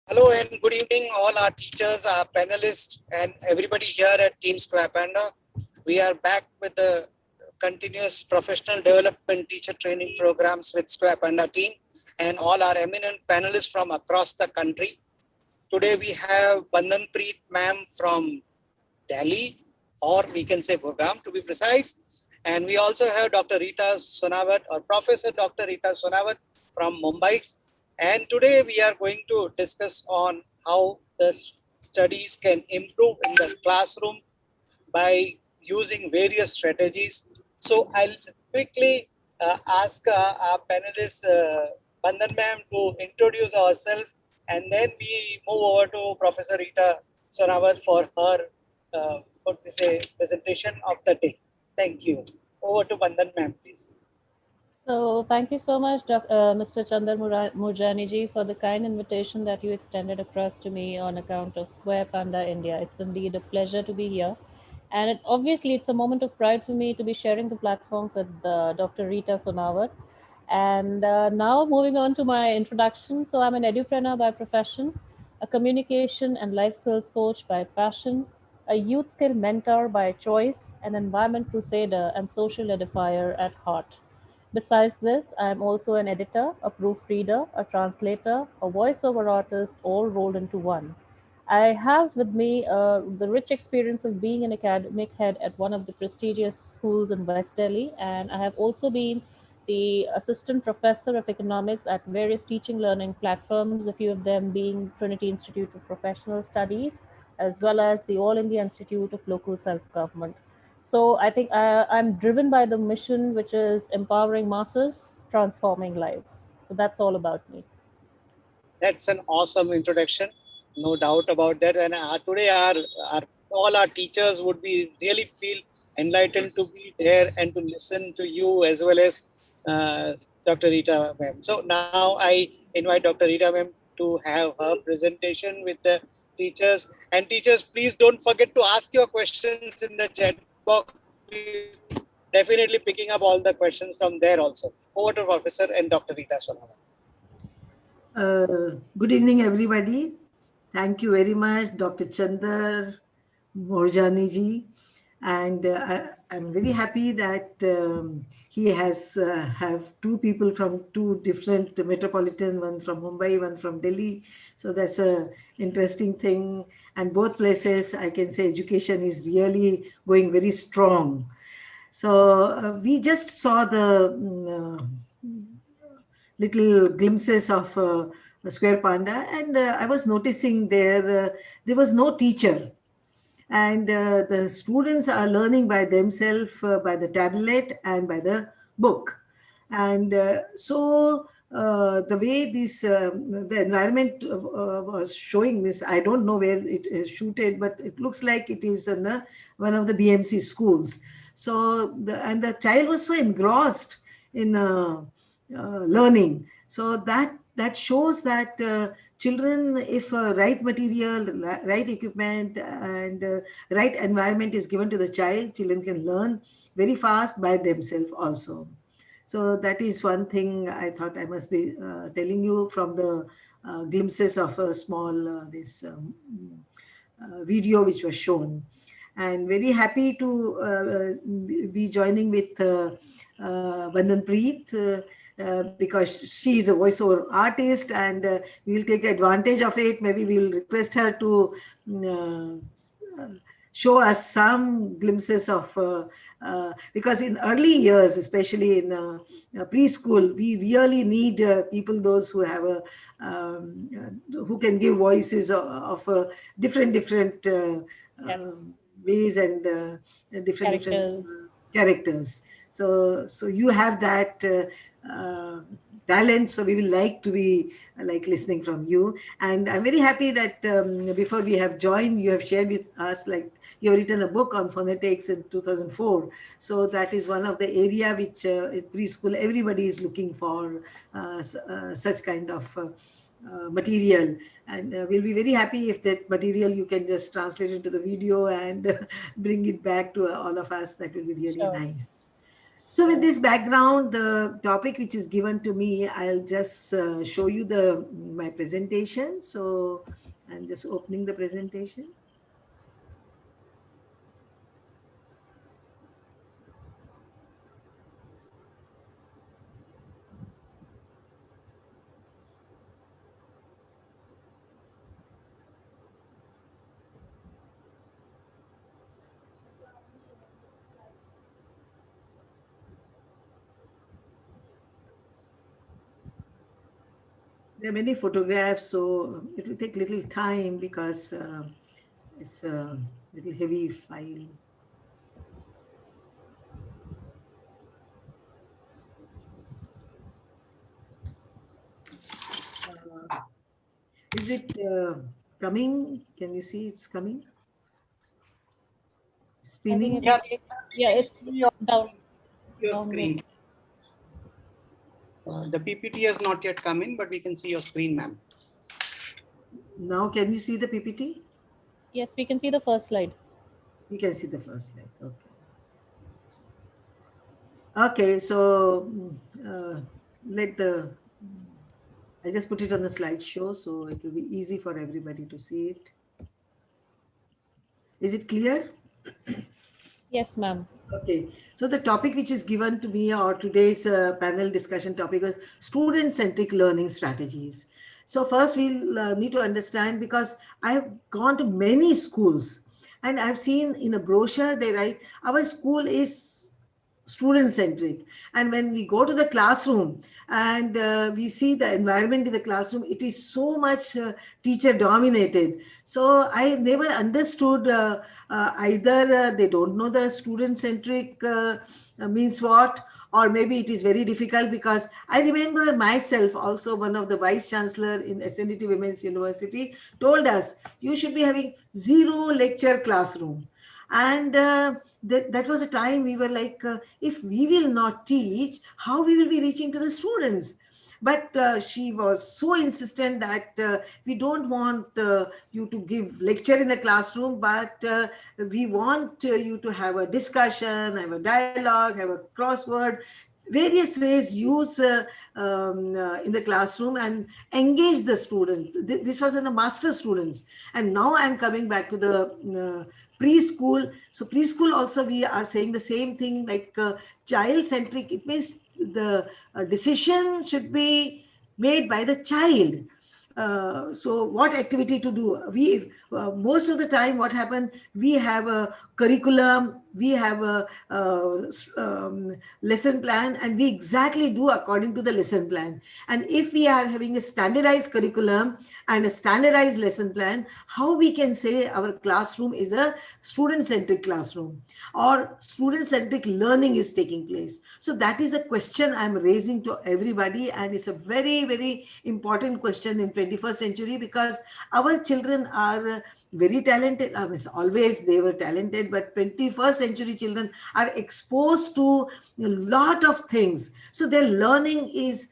Hello and good evening, all our teachers, our panelists, and everybody here at Team Square Panda. We are back with the continuous professional development teacher training programs with Square Panda team and all our eminent panelists from across the country. Today we have Bandan Preet ma'am from Delhi, or we can say Gurgaon to be precise. And we also have Dr. Rita Sonawat or Professor Dr. Rita Sonawat from Mumbai. And today we are going to discuss on how the studies can improve in the classroom by using various strategies. So I'll quickly ask our panelist Bandan ma'am to introduce ourselves, and then we move over to Professor Rita Sonawat for her what we say presentation of the day. Thank you. Over to Bandan ma'am, please. So, thank you so much, Mr. Chandar Murjani ji, for the kind invitation that you extended across to me on account of Square Panda India. It's indeed a pleasure to be here. And obviously, it's a moment of pride for me to be sharing the platform with Dr. Rita Sonawat. And now, moving on to my introduction. So, I'm an edupreneur by profession, a communication and life skills coach by passion, a youth skill mentor by choice, an environment crusader and social edifier at heart. Besides this, I am also an editor, a proofreader, a translator, a voiceover artist, all rolled into one. I have with me the rich experience of being an academic head at one of the prestigious schools in West Delhi, and I have also been the assistant professor of economics at various teaching learning platforms, a few of them being Trinity Institute of Professional Studies, as well as the All India Institute of Local Self Government. So I think I'm driven by the mission, which is empowering masses, transforming lives. So that's all about me. That's an awesome introduction, no doubt about that. And today, our all our teachers would be really feel enlightened to be there and to listen to you as well as Dr. Rita ma'am. So now I invite Dr. Rita ma'am to have her presentation with the teachers. And teachers, please don't forget to ask your questions in the chat box. We'll be definitely picking up all the questions from there also. Over to Professor and Dr. Rita Sonawat. Good evening, everybody. Thank you very much, Dr. Chandar Morjani ji. And I'm very happy that he has have two people from two different metropolitan, one from Mumbai, one from Delhi. So that's a interesting thing. And both places, I can say education is really going very strong. So we just saw the little glimpses of Square Panda, and I was noticing there was no teacher, and the students are learning by themselves, by the tablet and by the book. And the way the environment was showing this, I don't know where it is shooted, but it looks like it is in one of the BMC schools. So the child was so engrossed in learning. So that shows that children, if right material, right equipment, and right environment is given to the child, children can learn very fast by themselves also. So that is one thing I thought I must be telling you from the glimpses of a small this video which was shown. And very happy to be joining with Vandan Preet, because she is a voiceover artist, and we will take advantage of it. Maybe we will request her to show us some glimpses of because in early years, especially in preschool, we really need people, those who have a who can give voices of different Yep. ways, and different Characters. characters. So you have that talent, so we will like to be like listening from you. And I'm very happy that before we have joined, you have shared with us, like, you have written a book on phonetics in 2004. So that is one of the area which in preschool everybody is looking for such kind of material. And we'll be very happy if that material you can just translate into the video and bring it back to all of us. That will be really Sure. nice. So with this background, the topic which is given to me, I'll just show you my presentation. So I'm just opening the presentation. There are many photographs, so it will take little time because it's a little heavy file. Is it coming? Can you see it's coming? I think Spinning? it will take, yeah, it's down. Your downward. screen. The PPT has not yet come in, but we can see your screen, ma'am. Now can you see the PPT? Yes, we can see the first slide. You can see the first slide. Okay. Okay, so let the I just put it on the slideshow so it will be easy for everybody to see it. Is it clear? Yes, ma'am. Okay, so the topic which is given to me or today's panel discussion topic is student-centric learning strategies. So first we'll need to understand, because I have gone to many schools and I've seen in a brochure they write our school is student-centric, and when we go to the classroom and we see the environment in the classroom, it is so much teacher dominated. So I never understood either they don't know the student centric means what, or maybe it is very difficult, because I remember myself also, one of the vice chancellor in SNDT Women's University told us you should be having zero lecture classroom. And that was a time we were like, if we will not teach, how we will be reaching to the students? But she was so insistent that we don't want you to give lecture in the classroom, but we want you to have a discussion, have a dialogue, have a crossword, various ways use in the classroom and engage the student. This was in the master students. And now I'm coming back to the preschool. So preschool also we are saying the same thing, like child centric. It means the decision should be made by the child. So what activity to do? We most of the time what happened, we have a curriculum, we have a lesson plan, and we exactly do according to the lesson plan. And if we are having a standardized curriculum and a standardized lesson plan, how we can say our classroom is a student centric classroom or student centric learning is taking place? So that is the question I'm raising to everybody, and it's a very, very important question in 21st century, because our children are very talented. I mean, always they were talented, but 21st century children are exposed to a lot of things. So their learning is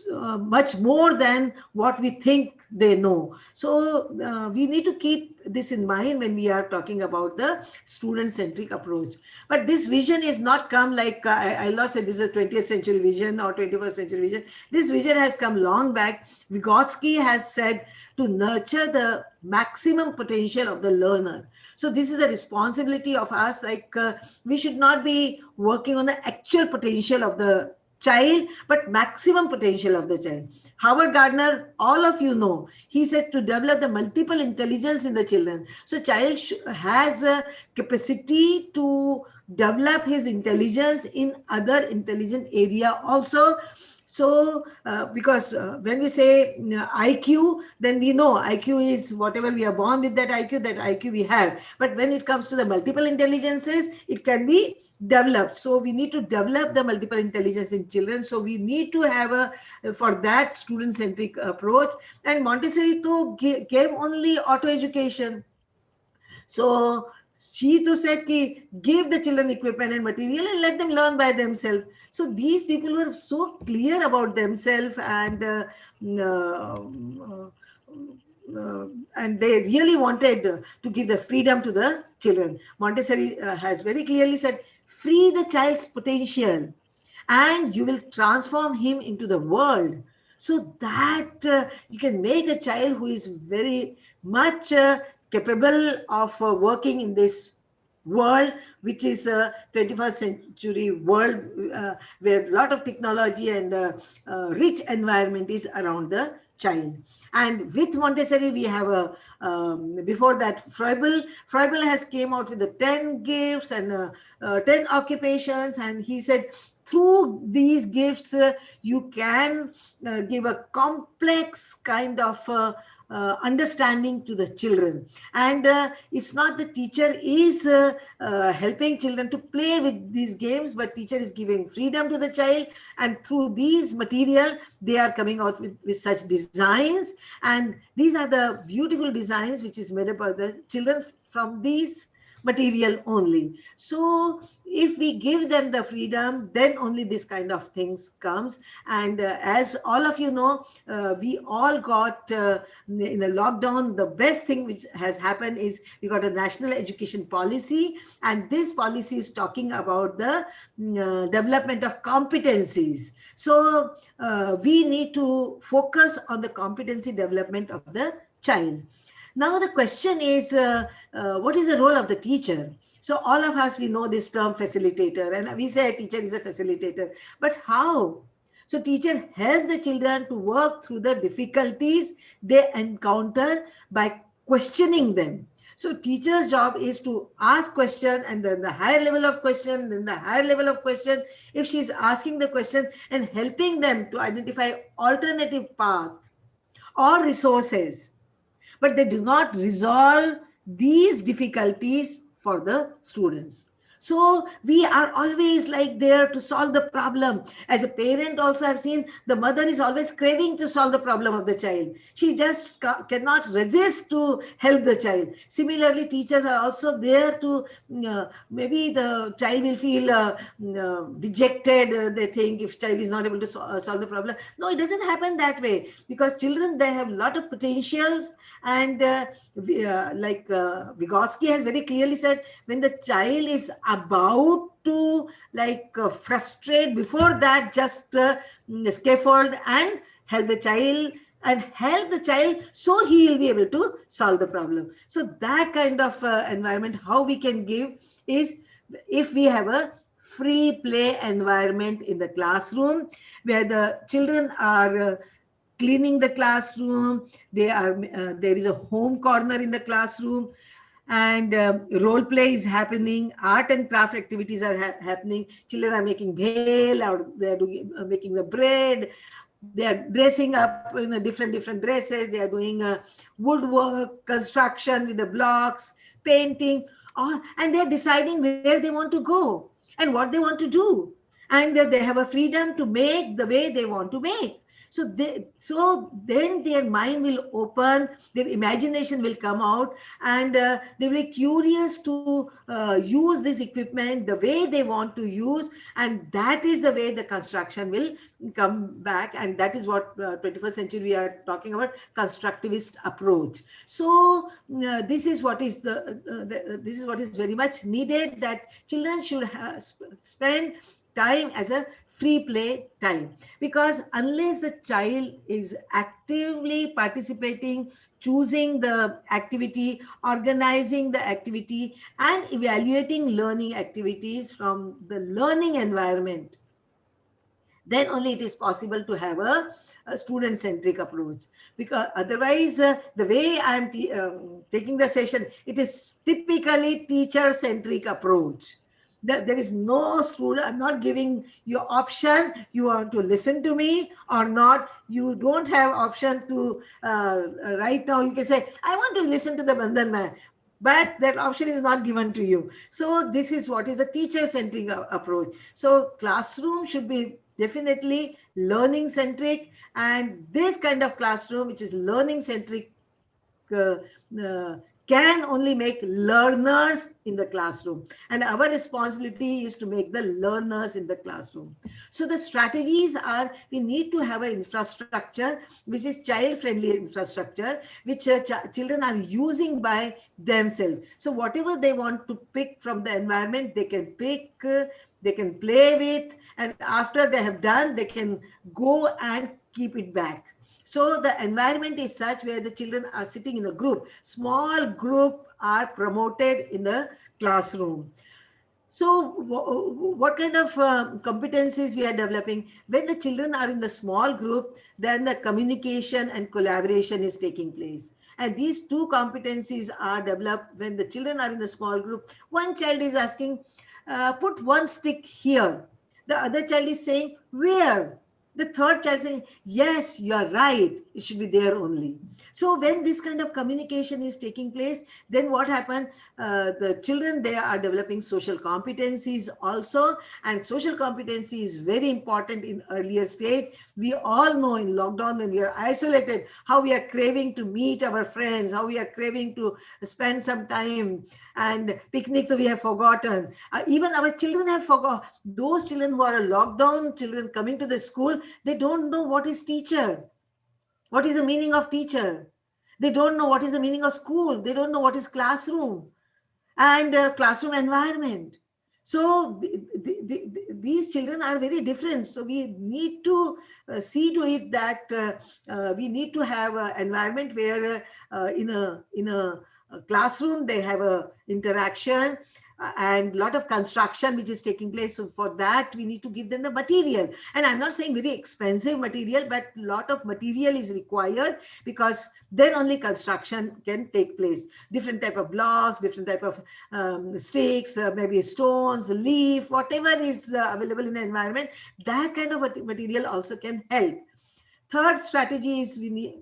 much more than what we think they know. So we need to keep this in mind when we are talking about the student centric approach. But this vision is not come like I'll not say this is a 20th century vision or 21st century vision. This vision has come long back. Vygotsky has said to nurture the maximum potential of the learner. So this is the responsibility of us, like we should not be working on the actual potential of the child, but maximum potential of the child. Howard Gardner, all of you know, he said to develop the multiple intelligence in the children. So child has a capacity to develop his intelligence in other intelligent area also. So because when we say IQ, then we know IQ is whatever we are born with, that IQ we have. But when it comes to the multiple intelligences, it can be developed. So we need to develop the multiple intelligence in children. So we need to have for that student centric approach. And Montessori to gave only auto education. So she too said ki give the children equipment and material and let them learn by themselves. So these people were so clear about themselves, and they really wanted to give the freedom to the children. Montessori has very clearly said free the child's potential, and you will transform him into the world, so that you can make a child who is very much capable of working in this world, which is a 21st century world, where a lot of technology and rich environment is around the child. And with Montessori, we have a before that, Froebel has came out with the 10 gifts and 10 occupations, and he said through these gifts you can give a complex kind of understanding to the children. And it's not the teacher is helping children to play with these games, but teacher is giving freedom to the child, and through these material they are coming out with such designs. And these are the beautiful designs which is made up by the children from these material only. So if we give them the freedom, then only this kind of things comes. And as all of you know, we all got in the lockdown, the best thing which has happened is we got a national education policy, and this policy is talking about the development of competencies. So we need to focus on the competency development of the child. Now the question is, what is the role of the teacher? So all of us, we know this term facilitator, and we say a teacher is a facilitator, but how? So teacher helps the children to work through the difficulties they encounter by questioning them. So teacher's job is to ask question, and then the higher level of question, then the higher level of question. If she's asking the question and helping them to identify alternative path or resources, but they do not resolve these difficulties for the students. So we are always like there to solve the problem. As a parent also, I've seen the mother is always craving to solve the problem of the child. She just cannot resist to help the child. Similarly, teachers are also there to, maybe the child will feel dejected. They think if child is not able to solve the problem. No, it doesn't happen that way, because children, they have a lot of potentials. And Vygotsky has very clearly said, when the child is about to frustrate, before that, just scaffold and help the child, so he will be able to solve the problem. So that kind of environment, how we can give is if we have a free play environment in the classroom, where the children are cleaning the classroom. There is a home corner in the classroom, and role play is happening. Art and craft activities are happening. Children are making bhel, or they are making the bread. They are dressing up in a different dresses. They are doing woodwork, construction with the blocks, painting, and they are deciding where they want to go and what they want to do. And they have a freedom to make the way they want to make. So then their mind will open, their imagination will come out, and they will be curious to use this equipment the way they want to use. And that is the way the construction will come back. And that is what 21st century we are talking about, constructivist approach. So this is what is this is what is very much needed, that children should spend time as a free play time, because unless the child is actively participating, choosing the activity, organizing the activity, and evaluating learning activities from the learning environment, then only it is possible to have a student-centric approach. Because otherwise, the way I'm taking the session, it is typically teacher-centric approach. There is no student. I'm not giving you option. You want to listen to me or not. You don't have option to right now. You can say, I want to listen to the Bandhan man, but that option is not given to you. So this is what is a teacher-centric approach. So classroom should be definitely learning-centric, and this kind of classroom, which is learning-centric, can only make learners in the classroom, and our responsibility is to make the learners in the classroom. So the strategies are, we need to have an infrastructure which is child friendly infrastructure, which children are using by themselves. So whatever they want to pick from the environment, they can pick, they can play with, and after they have done, they can go and keep it back. So the environment is such where the children are sitting in a group. Small group are promoted in the classroom. So what kind of competencies we are developing? When the children are in the small group, then the communication and collaboration is taking place. And these two competencies are developed when the children are in the small group. One child is asking, put one stick here. The other child is saying, where? The third child saying, yes, you are right, it should be there only. So when this kind of communication is taking place, then what happens? The children, they are developing social competencies also, and social competency is very important in earlier stage. We all know in lockdown, when we are isolated, how we are craving to meet our friends, how we are craving to spend some time, and picnic we have forgotten. Even our children have forgotten. Those children who are lockdown children coming to the school, they don't know what is teacher, what is the meaning of teacher. They don't know what is the meaning of school. They don't know what is classroom and classroom environment. So these children are very different. So we need to see to it that we need to have an environment where in a classroom they have a interaction and lot of construction which is taking place. So for that we need to give them the material, and I'm not saying very expensive material, but lot of material is required, because then only construction can take place. Different type of blocks, different type of sticks, maybe stones, leaf, whatever is available in the environment, that kind of material also can help. Third strategy is, we need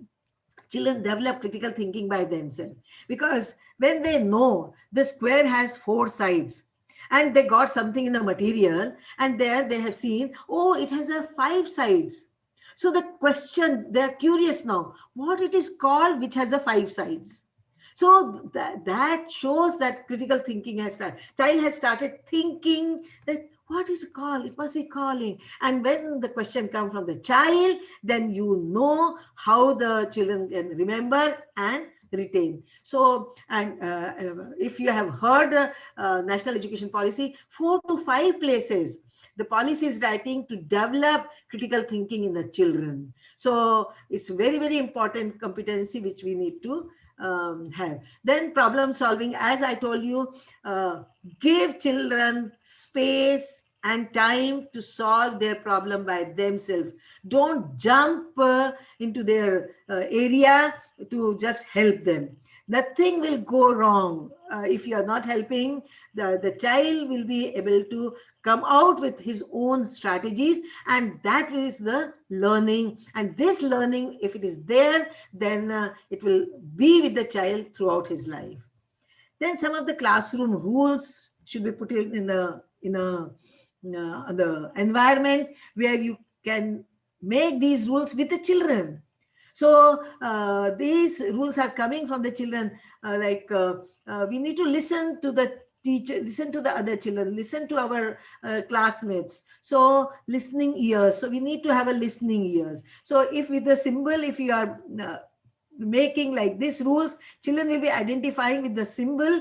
children develop critical thinking by themselves, because when they know the square has four sides and they got something in the material and there they have seen, oh, it has a five sides. So the question, they're curious now, what it is called which has a five sides. So that shows that critical thinking has started. Child has started thinking that what is it called? It must be calling. And when the question comes from the child, then you know how the children can remember and retain. So, and if you have heard national education policy, 4 to 5 places the policy is writing to develop critical thinking in the children. So it's very, very important competency which we need to have. Then problem solving, as I told you, give children space and time to solve their problem by themselves. Don't jump into their area to just help them. Nothing will go wrong if you are not helping. The child will be able to come out with his own strategies, and that is the learning. And this learning, if it is there, then it will be with the child throughout his life. Then some of the classroom rules should be put in the environment where you can make these rules with the children. So these rules are coming from the children, we need to listen to the teacher, listen to the other children, listen to our classmates. So listening ears. So we need to have a listening ears. So if with the symbol, if you are making like this rules, children will be identifying with the symbol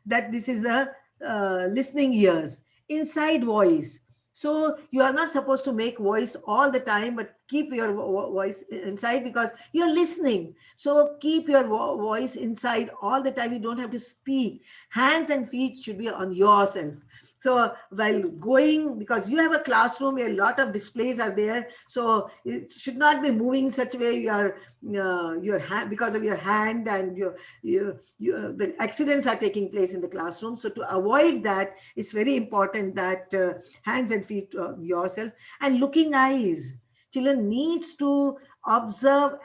that this is the listening ears. Inside voice. So you are not supposed to make voice all the time, but keep your voice inside because you're listening. So keep your voice inside all the time. You don't have to speak. Hands and feet should be on yourself. So while going, because you have a classroom where a lot of displays are there, so it should not be moving in such a way your hand, because of your hand, and the accidents are taking place in the classroom. So to avoid that, it's very important that hands and feet yourself, and looking eyes. Children needs to observe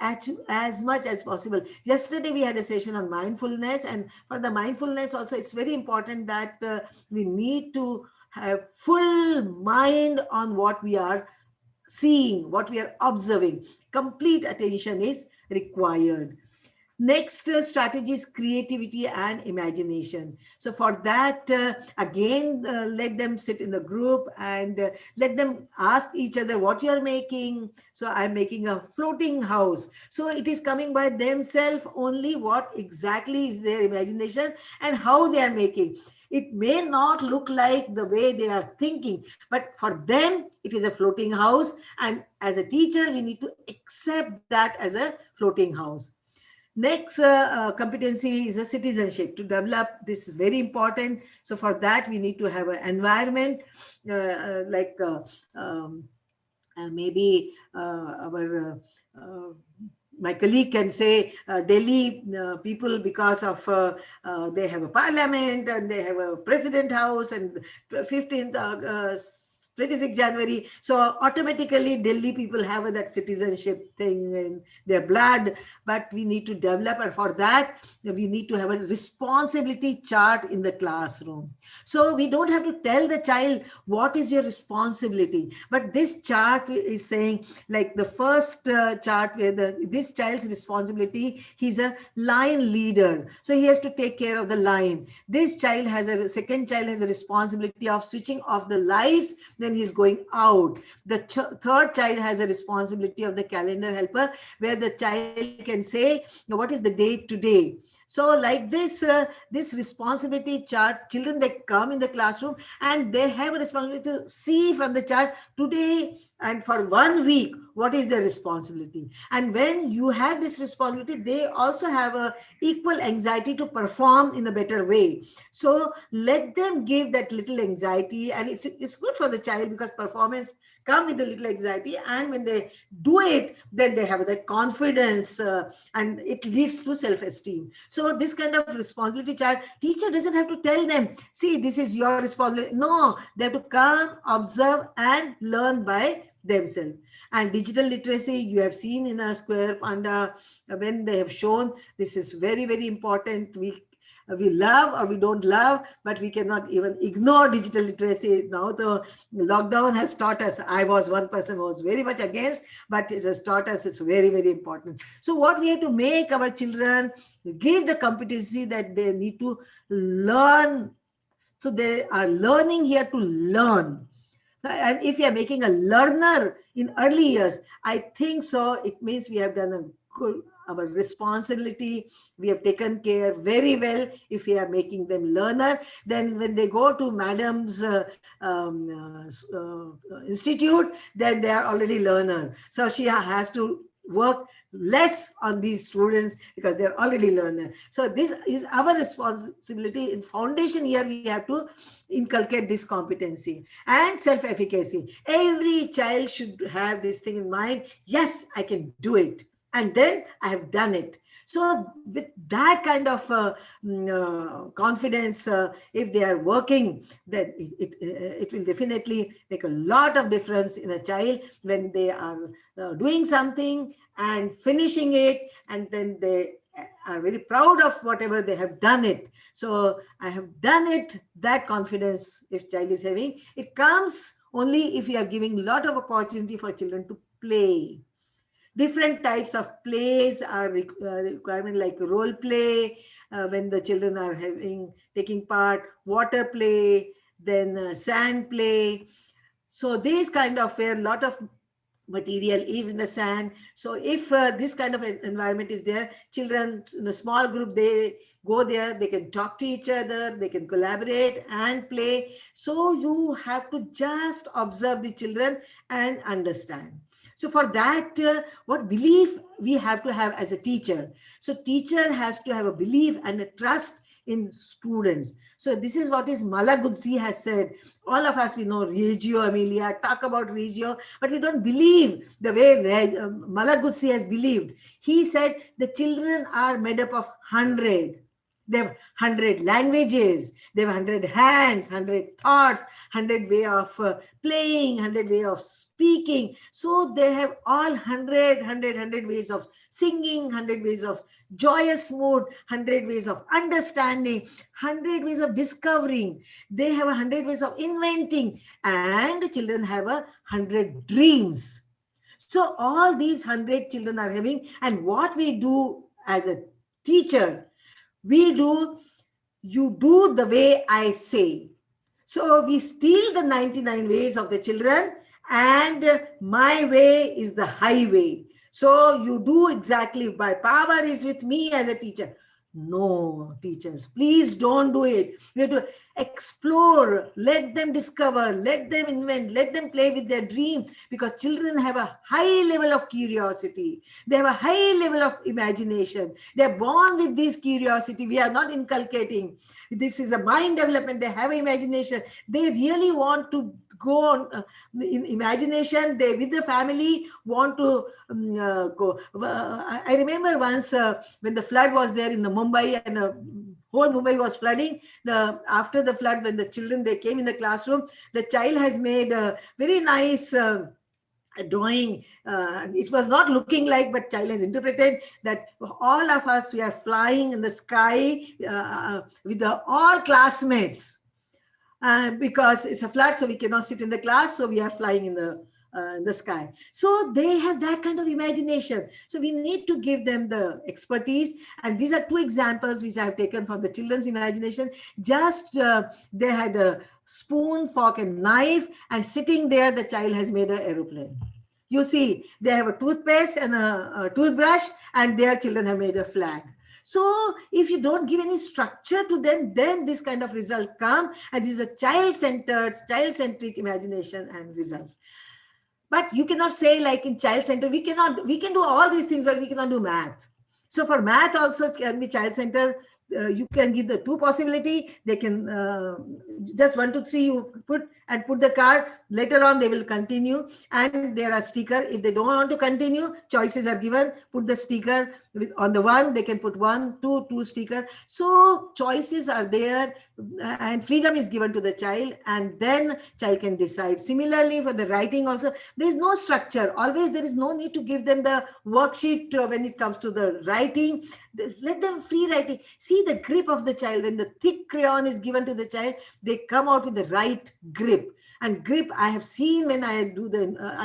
as much as possible. Yesterday we had a session on mindfulness, and for the mindfulness also it's very important that we need to have full mind on what we are seeing, what we are observing. Complete attention is required. Next strategy is creativity and imagination. So for that, again, let them sit in a group and let them ask each other what you are making. So I'm making a floating house. So it is coming by themselves only what exactly is their imagination and how they are making. It may not look like the way they are thinking, but for them, it is a floating house. And as a teacher, we need to accept that as a floating house. Next competency is a citizenship. To develop this is very important. So for that, we need to have an environment like maybe our my colleague can say Delhi people, because of they have a parliament and they have a president house and 15th 26th January. So automatically Delhi people have that citizenship thing in their blood. But we need to develop, and for that we need to have a responsibility chart in the classroom. So we don't have to tell the child what is your responsibility, but this chart is saying, like the first chart where this child's responsibility, he's a line leader, so he has to take care of the line. This child has a second child has a responsibility of switching off the lights when he's going out. The third child has a responsibility of the calendar helper, where the child can say, what is the date today. So like this responsibility chart, children, they come in the classroom and they have a responsibility to see from the chart today and for 1 week what is their responsibility. And when you have this responsibility, they also have a equal anxiety to perform in a better way. So let them give that little anxiety, and it's good for the child because performance come with a little anxiety, and when they do it, then they have that confidence, and it leads to self-esteem. So this kind of responsibility chart, teacher doesn't have to tell them, see, this is your responsibility. No, they have to come, observe and learn by themselves. And digital literacy, you have seen in a Square Panda, when they have shown, this is very, very important. We love or we don't love, but we cannot even ignore digital literacy. Now the lockdown has taught us. I was one person who was very much against, but it has taught us it's very, very important. So what we have to make our children give the competency that they need to learn. So they are learning here to learn. And if you are making a learner in early years, I think so, it means we have done a good, our responsibility. We have taken care very well. If we are making them learner, then when they go to madam's institute, then they are already learner. So she has to work less on these students because they're already learner. So this is our responsibility. In foundation here, we have to inculcate this competency and self-efficacy. Every child should have this thing in mind. Yes, I can do it. And then I have done it. So with that kind of confidence, if they are working, then it will definitely make a lot of difference in a child when they are doing something and finishing it, and then they are very proud of whatever they have done it. So I have done it. That confidence, if child is having, it comes only if you are giving a lot of opportunity for children to play. Different types of plays are requirement, like role play, when the children are taking part, water play, then sand play. So these kind of, where a lot of material is in the sand. So if this kind of environment is there, children in a small group, they go there, they can talk to each other, they can collaborate and play. So you have to just observe the children and understand. So for that, what belief we have to have as a teacher? So teacher has to have a belief and a trust in students. So this is what is Malaguzzi has said. All of us, we know Reggio Emilia, talk about Reggio, but we don't believe the way Malaguzzi has believed. He said the children are made up of 100. They have 100 languages, they have 100 hands, 100 thoughts, 100 way of playing, 100 way of speaking. So they have all 100 ways of singing, 100 ways of joyous mood, 100 ways of understanding, 100 ways of discovering. They have 100 ways of inventing, and children have 100 dreams. So all these 100 children are having, and what we do as a teacher, we do, you do the way I say. So we steal the 99 ways of the children, and my way is the highway. So you do exactly, my power is with me as a teacher. No, teachers, please don't do it. You have to explore, let them discover, let them invent, let them play with their dream, because children have a high level of curiosity. They have a high level of imagination. They're born with this curiosity. We are not inculcating. This is a mind development. They have imagination. They really want to go on in imagination. They, with the family, want to go. I remember once when the flood was there in the Mumbai, and whole Mumbai was flooding. After the flood, when the children, they came in the classroom, the child has made a very nice drawing. It was not looking like, but child has interpreted that all of us, we are flying in the sky with all classmates, because it's a flood, so we cannot sit in the class, so we are flying in the sky. So they have that kind of imagination. So we need to give them the expertise. And these are two examples which I have taken from the children's imagination. Just they had a spoon, fork, and knife, and sitting there, the child has made an aeroplane. You see, they have a toothpaste and a toothbrush, and their children have made a flag. So if you don't give any structure to them, then this kind of result come, and this is a child-centered, child-centric imagination and results. But you cannot say, like in child-centered, we can do all these things, but we cannot do math. So for math also, it can be child-centered. You can give the two possibility. They can just 1 to 3 you put the card. Later on they will continue, and there are sticker. If they don't want to continue, choices are given. Put the sticker on the one, they can put 1, 2 sticker. So choices are there, and freedom is given to the child, and then child can decide. Similarly for the writing also, there is no structure. Always there is no need to give them the worksheet when it comes to the writing. Let them free writing. See the grip of the child. When the thick crayon is given to the child, they come out with the right grip. And grip, I have seen when I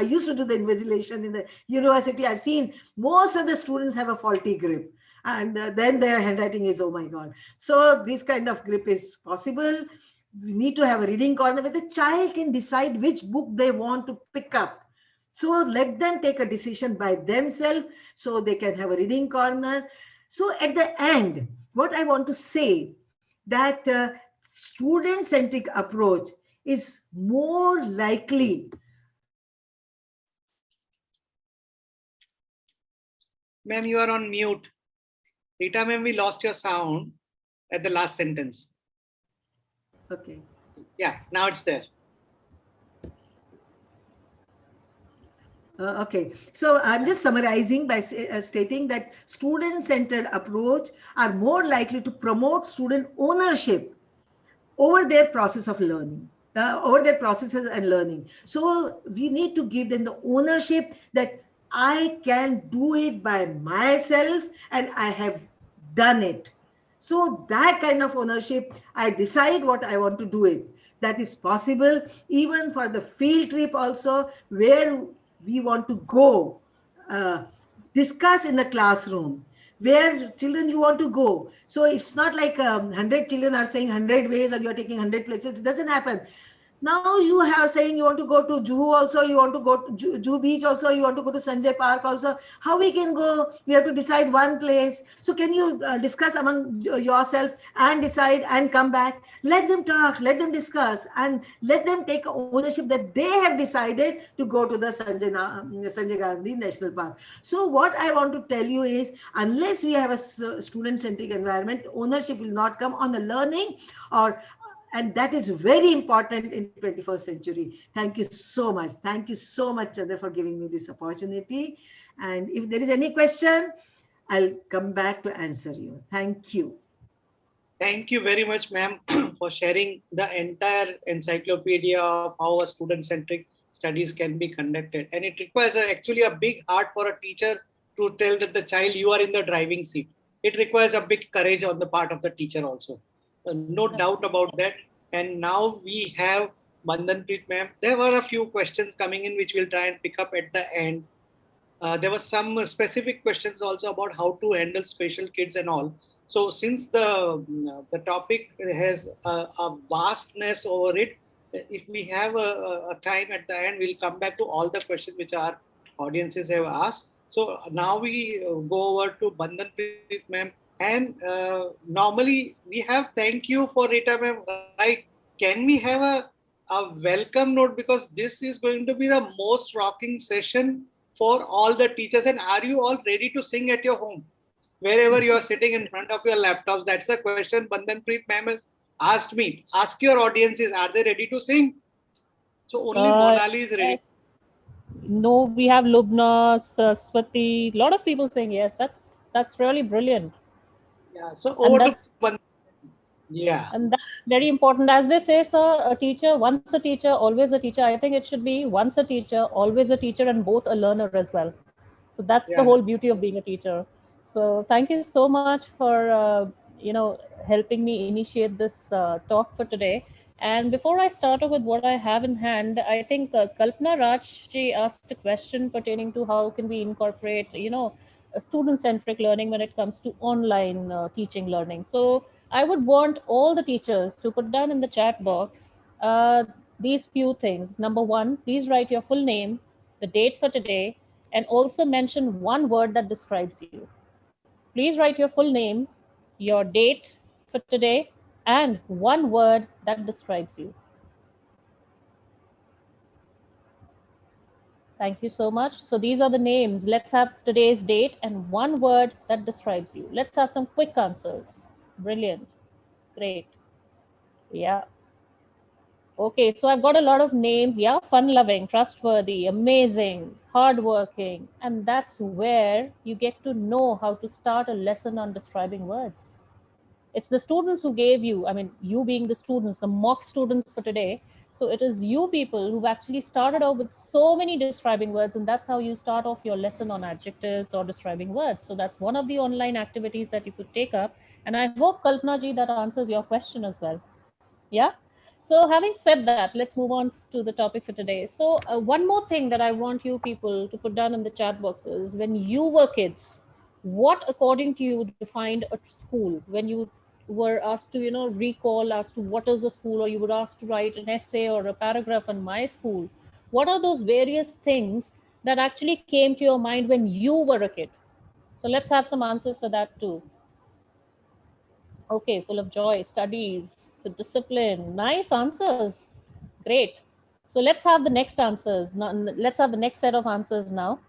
used to do the invigilation in the university, I've seen most of the students have a faulty grip. And then their handwriting is, oh my God. So this kind of grip is possible. We need to have a reading corner where the child can decide which book they want to pick up. So let them take a decision by themselves, so they can have a reading corner. So at the end, what I want to say, that student-centric approach is more likely. Ma'am, you are on mute. Rita, ma'am, we lost your sound at the last sentence. Okay. Yeah, now it's there. Okay, so I'm just summarizing by stating that student-centered approach are more likely to promote student ownership over their process of learning, over their processes and learning. So we need to give them the ownership that I can do it by myself and I have done it. So that kind of ownership, I decide what I want to do it. That is possible even for the field trip also, where we want to go, discuss in the classroom, where children you want to go. So it's not like 100 children are saying 100 ways or you're taking 100 places. It doesn't happen. Now you have saying you want to go to Juhu also, you want to go to Juhu Beach also, you want to go to Sanjay Park also. How we can go? We have to decide one place. So can you discuss among yourself and decide and come back? Let them talk, let them discuss, and let them take ownership that they have decided to go to the Sanjay Gandhi National Park. So what I want to tell you is, unless we have a student-centric environment, ownership will not come on the learning, and that is very important in 21st century. Thank you so much. Thank you so much, Chandra, for giving me this opportunity. And if there is any question, I'll come back to answer you. Thank you. Thank you very much, ma'am, for sharing the entire encyclopedia of how a student-centric studies can be conducted. And it requires actually a big heart for a teacher to tell that the child, you are in the driving seat. It requires a big courage on the part of the teacher also. No doubt about that. And now we have Mandanpreet ma'am. There were a few questions coming in which we'll try and pick up at the end. there was some specific questions also about how to handle special kids and all. So since the topic has a vastness over it, if we have a time at the end, we'll come back to all the questions which our audiences have asked. So now we go over to Bandhan Preet ma'am, and normally we have thank you for Rita ma'am, right? Can we have a welcome note, because this is going to be the most rocking session for all the teachers. And are you all ready to sing at your home, wherever you are sitting in front of your laptops? That's the question Bandhan Preet ma'am has asked me. Ask your audiences, are they ready to sing? So only Monali is ready. Yes. No, we have Lubna, Swati, a lot of people saying yes. That's really brilliant, Yeah, so and over to that's Bandhan. Yeah, and that's very important. As they say, sir, a teacher, once a teacher, always a teacher. I think it should be once a teacher, always a teacher, and both a learner as well. So that's the yeah. whole beauty of being a teacher. So thank you so much for helping me initiate this talk for today. And before I start off with what I have in hand, I think Kalpana Raj ji asked a question pertaining to how can we incorporate student centric learning when it comes to online teaching learning. So I would want all the teachers to put down in the chat box uh, these few things. Number one, please write your full name, the date for today, and also mention one word that describes you. Please write your full name, your date for today, and one word that describes you. Thank you so much. So these are the names. Let's have today's date and one word that describes you. Let's have some quick answers. Brilliant. Great. Yeah. Okay, so I've got a lot of names. Yeah, fun loving, trustworthy, amazing, hardworking. And that's where you get to know how to start a lesson on describing words. It's the students who gave you, I mean, you being the students, the mock students for today. So it is you people who've actually started out with so many describing words, and that's how you start off your lesson on adjectives or describing words. So that's one of the online activities that you could take up. And I hope, Kalpana ji, that answers your question as well. Yeah. So, having said that, let's move on to the topic for today. So, one more thing that I want you people to put down in the chat boxes: when you were kids, what, according to you, defined a school? When you were asked to, recall as to what is a school, or you were asked to write an essay or a paragraph on my school, what are those various things that actually came to your mind when you were a kid? So, let's have some answers for that too. Okay, full of joy, studies, discipline. Nice answers. Great. So let's have the next answers. Now, let's have the next set of answers now.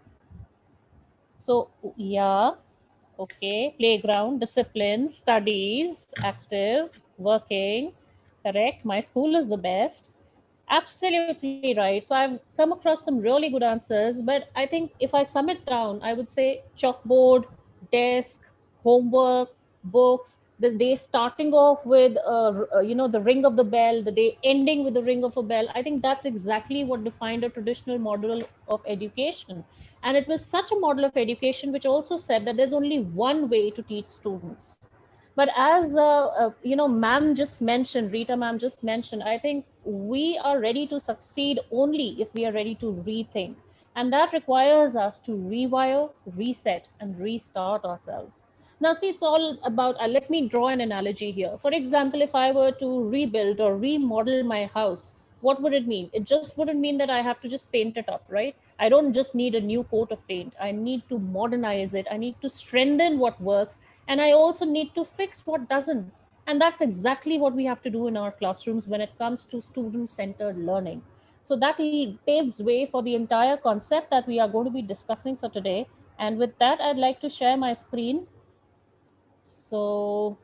So, yeah, okay. Playground, discipline, studies, active, working. Correct. My school is the best. Absolutely right. So I've come across some really good answers, but I think if I sum it down, I would say chalkboard, desk, homework, books. The day starting off with, the ring of the bell, the day ending with the ring of a bell. I think that's exactly what defined a traditional model of education. And it was such a model of education which also said that there's only one way to teach students. But as ma'am just mentioned, Rita ma'am just mentioned, I think we are ready to succeed only if we are ready to rethink, and that requires us to rewire, reset, and restart ourselves. Now, see, it's all about. Let me draw an analogy here. For example, if I were to rebuild or remodel my house, what would it mean? It just wouldn't mean that I have to just paint it up, right? I don't just need a new coat of paint. I need to modernize it. I need to strengthen what works, and I also need to fix what doesn't. And that's exactly what we have to do in our classrooms when it comes to student centered learning. So that paves way for the entire concept that we are going to be discussing for today. And with that, I'd like to share my screen. So,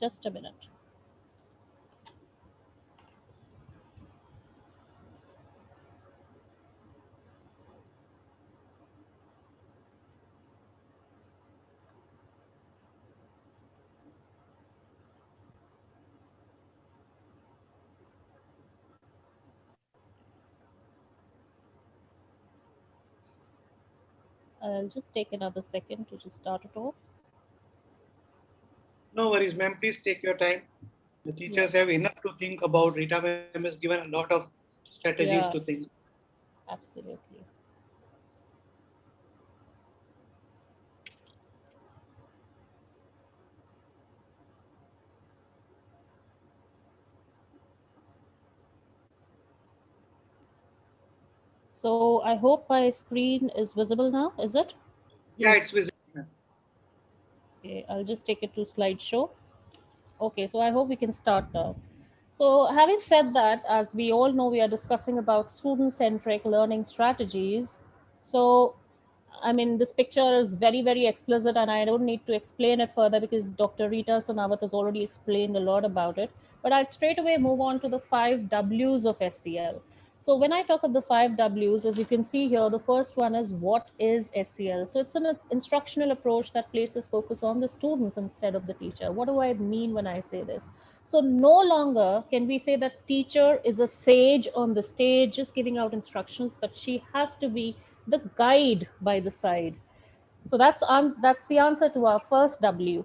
just a minute. I'll just take another second to just start it off. No worries, ma'am. Please take your time. The Yeah, teachers have enough to think about. Rita ma'am has given a lot of strategies to yeah, think. absolutely. So I hope my screen is visible now, is it? Yeah, it's Yes. visible, ma'am. Okay, I'll just take it to slideshow. Okay, so I hope we can start now. So, having said that, as we all know, we are discussing about student centric learning strategies. So, I mean, this picture is very, very explicit, and I don't need to explain it further because Dr. Rita Sonawat has already explained a lot about it. But I'd straight away move on to the five W's of SCL. So, when I talk of the five W's, as you can see here, the first one is what is SCL? So, it's an instructional approach that places focus on the students instead of the teacher. What do I mean when I say this? So no longer can we say that teacher is a sage on the stage just giving out instructions, but she has to be the guide by the side. So that's the answer to our first W.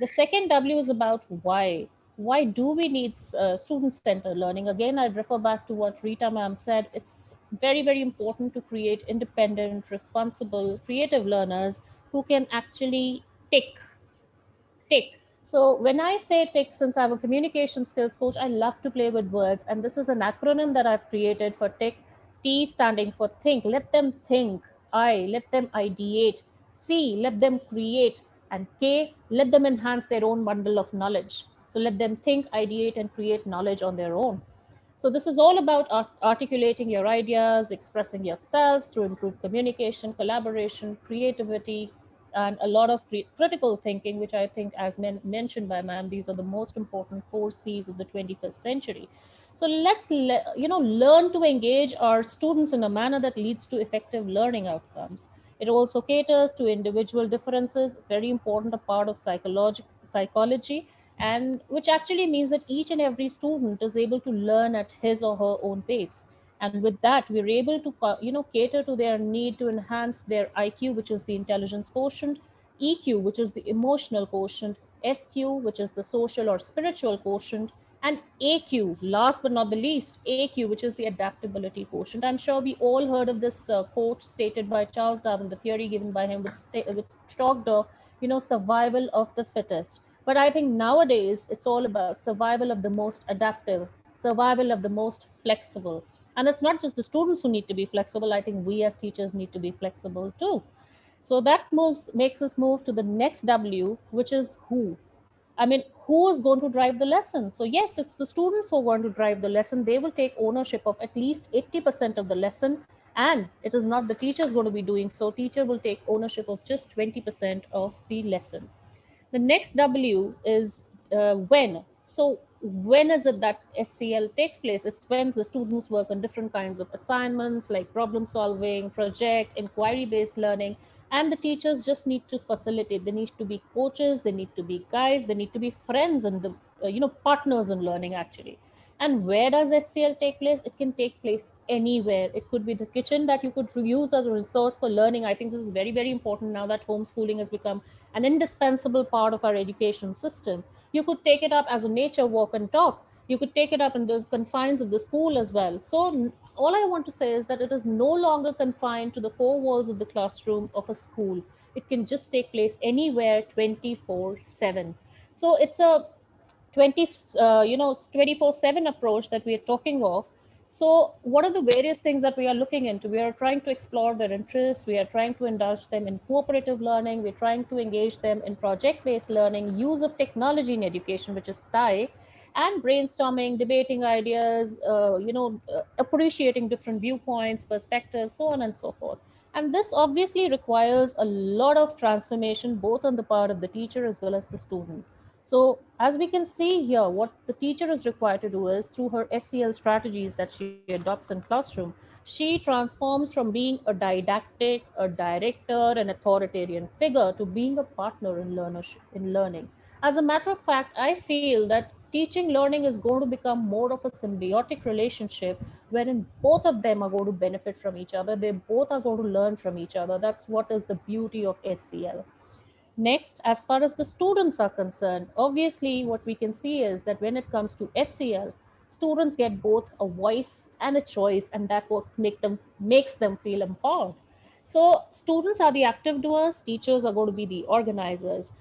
The second W is about why. Why do we need student-centered learning? Again, I'd refer back to what Rita ma'am said. It's very, very important to create independent, responsible, creative learners who can actually take TIC. So when I say TIC, since I'm a communication skills coach, I love to play with words. And this is an acronym that I've created for TIC. T standing for think. Let them think. I, let them ideate. C, let them create. And K, let them enhance their own bundle of knowledge. So let them think, ideate, and create knowledge on their own. So this is all about articulating your ideas, expressing yourselves through improved communication, collaboration, creativity, and a lot of critical thinking, which I think, as mentioned by ma'am, these are the most important four C's of the 21st century. So let's learn to engage our students in a manner that leads to effective learning outcomes. It also caters to individual differences, very important a part of psychology, and which actually means that each and every student is able to learn at his or her own pace. And with that, we're able to cater to their need to enhance their IQ, which is the intelligence quotient, EQ, which is the emotional quotient, SQ, which is the social or spiritual quotient, and AQ, last but not the least, AQ, which is the adaptability quotient. I'm sure we all heard of this quote stated by Charles Darwin, the theory given by him, which talked of, survival of the fittest. But I think nowadays it's all about survival of the most adaptive, survival of the most flexible. And it's not just the students who need to be flexible. I think we as teachers need to be flexible too. So that makes us move to the next W, which is who. I mean, who is going to drive the lesson? So, yes, it's the students who are going to drive the lesson. They will take ownership of at least 80% of the lesson. And it is not the teacher is going to be doing so. Teacher will take ownership of just 20% of the lesson. The next W is when. So when is it that SCL takes place? It's when the students work on different kinds of assignments like problem solving, project, inquiry based learning, and the teachers just need to facilitate. They need to be coaches, they need to be guides, they need to be friends and the partners in learning actually. And where does SCL take place? It can take place anywhere. It could be the kitchen that you could use as a resource for learning. I think this is very, very important now that homeschooling has become an indispensable part of our education system. You could take it up as a nature walk and talk. You could take it up in the confines of the school as well. So, all I want to say is that it is no longer confined to the four walls of the classroom of a school. It can just take place anywhere 24/7. So, it's a 24/7 approach that we are talking of. So what are the various things that we are looking into? We are trying to explore their interests, we are trying to indulge them in cooperative learning, we're trying to engage them in project based learning, use of technology in education, which is TIE, and brainstorming, debating ideas, appreciating different viewpoints, perspectives, so on and so forth. And this obviously requires a lot of transformation both on the part of the teacher as well as the student. So, as we can see here, what the teacher is required to do is through her SEL strategies that she adopts in classroom, she transforms from being a didactic, a director, an authoritarian figure to being a partner in learning. As a matter of fact, I feel that teaching learning is going to become more of a symbiotic relationship wherein both of them are going to benefit from each other. They both are going to learn from each other. That's what is the beauty of SCL. Next, as far as the students are concerned, obviously what we can see is that when it comes to SCL, students get both a voice and a choice, and that what makes them feel empowered. So students are the active doers, teachers are going to be the organizers.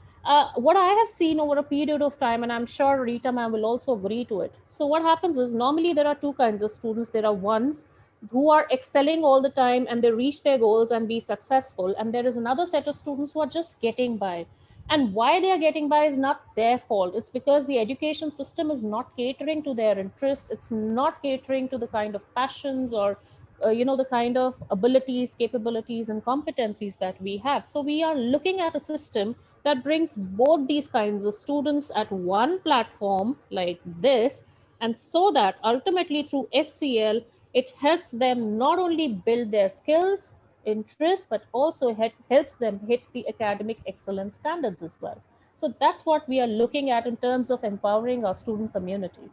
What I have seen over a period of time, and I'm sure Rita ma'am will also agree to it. So what happens is normally there are two kinds of students. There are ones who are excelling all the time and they reach their goals and be successful, and there is another set of students who are just getting by, and why they are getting by is not their fault. It's because the education system is not catering to their interests. It's not catering to the kind of passions or the kind of abilities, capabilities and competencies that we have. So we are looking at a system that brings both these kinds of students at one platform like this, and so that ultimately through SCL it helps them not only build their skills, interests, but also helps them hit the academic excellence standards as well. So that's what we are looking at in terms of empowering our student community.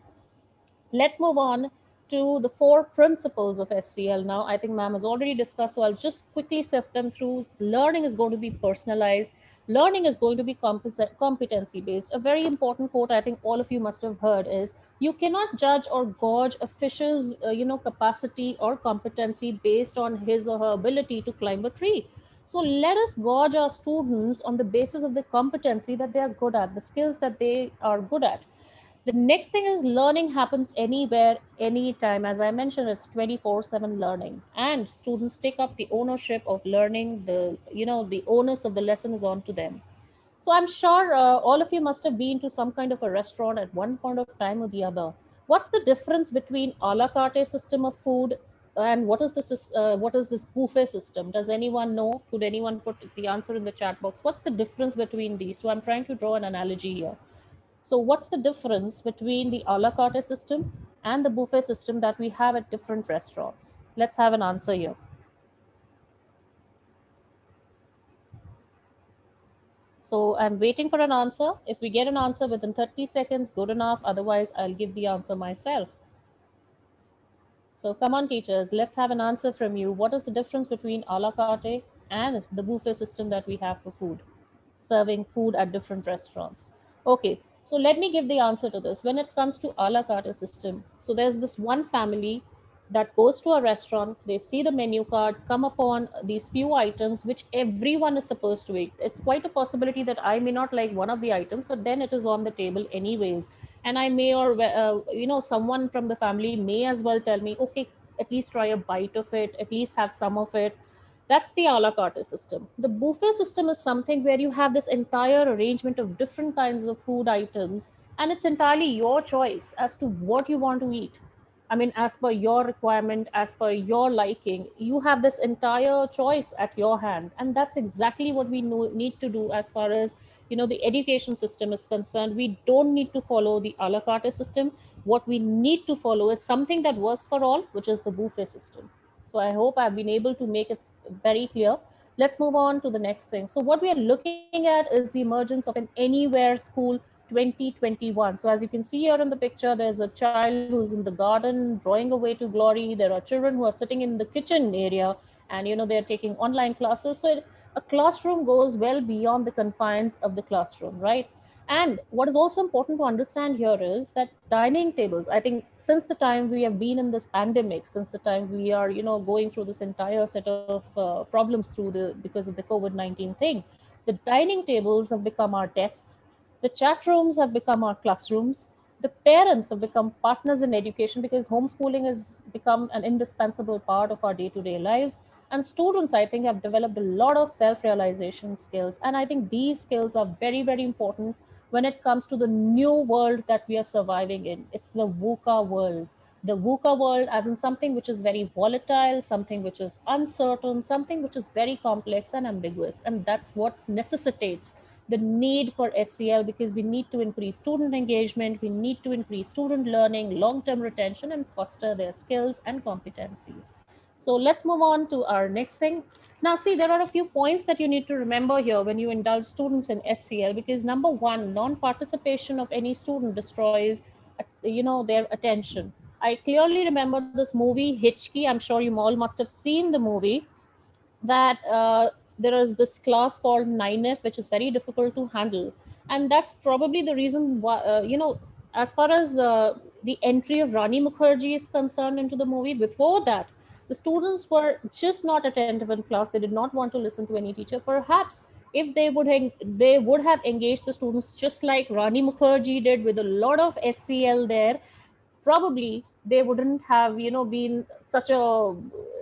Let's move on to the four principles of SCL now. I think ma'am has already discussed, so I'll just quickly sift them through. Learning is going to be personalized. Learning is going to be competency based. A very important quote I think all of you must have heard is, you cannot judge or gauge a fish's capacity or competency based on his or her ability to climb a tree. So let us gauge our students on the basis of the competency that they are good at, the skills that they are good at. The next thing is learning happens anywhere, anytime. As I mentioned, it's 24/7 learning, and students take up the ownership of learning. The onus of the lesson is on to them. So I'm sure all of you must have been to some kind of a restaurant at one point of time or the other. What's the difference between a la carte system of food and what is this buffet system? Does anyone know? Could anyone put the answer in the chat box? What's the difference between these? So I'm trying to draw an analogy here. So, what's the difference between the a la carte system and the buffet system that we have at different restaurants? Let's have an answer here. So, I'm waiting for an answer. If we get an answer within 30 seconds, good enough. Otherwise, I'll give the answer myself. So, come on, teachers, let's have an answer from you. What is the difference between a la carte and the buffet system that we have for food? Serving food at different restaurants. Okay, so let me give the answer to this. When it comes to a la carte system, so there's this one family that goes to a restaurant, they see the menu card, come upon these few items which everyone is supposed to eat. It's quite a possibility that I may not like one of the items, but then it is on the table anyways. And I may, or someone from the family may as well tell me, okay, at least try a bite of it, at least have some of it. That's the a la carte system. The buffet system is something where you have this entire arrangement of different kinds of food items, and it's entirely your choice as to what you want to eat. I mean, as per your requirement, as per your liking, you have this entire choice at your hand, and that's exactly what we need to do as far as the education system is concerned. We don't need to follow the a la carte system. What we need to follow is something that works for all, which is the buffet system. So I hope I've been able to make it very clear. Let's move on to the next thing. So what we are looking at is the emergence of an anywhere school 2021. So as you can see here in the picture, there's a child who's in the garden drawing away to glory. There are children who are sitting in the kitchen area, and they're taking online classes. So a classroom goes well beyond the confines of the classroom, right? And what is also important to understand here is that dining tables, I think since the time we have been in this pandemic, since the time we are, going through this entire set of problems because of the COVID-19 thing, the dining tables have become our desks, the chat rooms have become our classrooms, the parents have become partners in education because homeschooling has become an indispensable part of our day-to-day lives. And students, I think, have developed a lot of self-realization skills, and I think these skills are very, very important when it comes to the new world that we are surviving in. It's the VUCA world. The VUCA world, as in something which is very volatile, something which is uncertain, something which is very complex and ambiguous. And that's what necessitates the need for SCL, because we need to increase student engagement, we need to increase student learning, long term retention, and foster their skills and competencies. So let's move on to our next thing. Now, see, there are a few points that you need to remember here when you indulge students in SCL, because number one, non-participation of any student destroys, their attention. I clearly remember this movie Hitchki. I'm sure you all must have seen the movie. That there is this class called 9F, which is very difficult to handle. And that's probably the reason why, as far as the entry of Rani Mukherjee is concerned into the movie, before that, the students were just not attentive in class. They did not want to listen to any teacher. Perhaps if they would have engaged the students just like Rani Mukherjee did, with a lot of SCL there, probably they wouldn't have been such a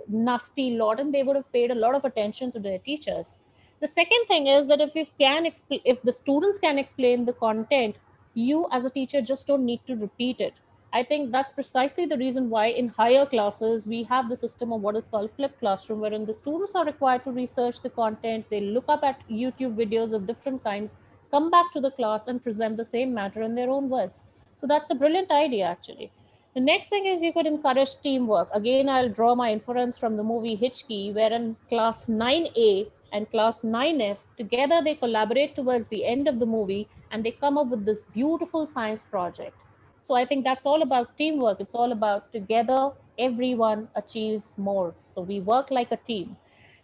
nasty lot, and they would have paid a lot of attention to their teachers. The second thing is that if the students can explain the content, you as a teacher just don't need to repeat it. I think that's precisely the reason why in higher classes we have the system of what is called flipped classroom, wherein the students are required to research the content, they look up at YouTube videos of different kinds, come back to the class and present the same matter in their own words. So that's a brilliant idea, actually. The next thing is you could encourage teamwork. Again, I'll draw my inference from the movie Hitchkey, wherein class 9A and class 9F together they collaborate towards the end of the movie and they come up with this beautiful science project. So I think that's all about teamwork. It's all about together, everyone achieves more. So we work like a team.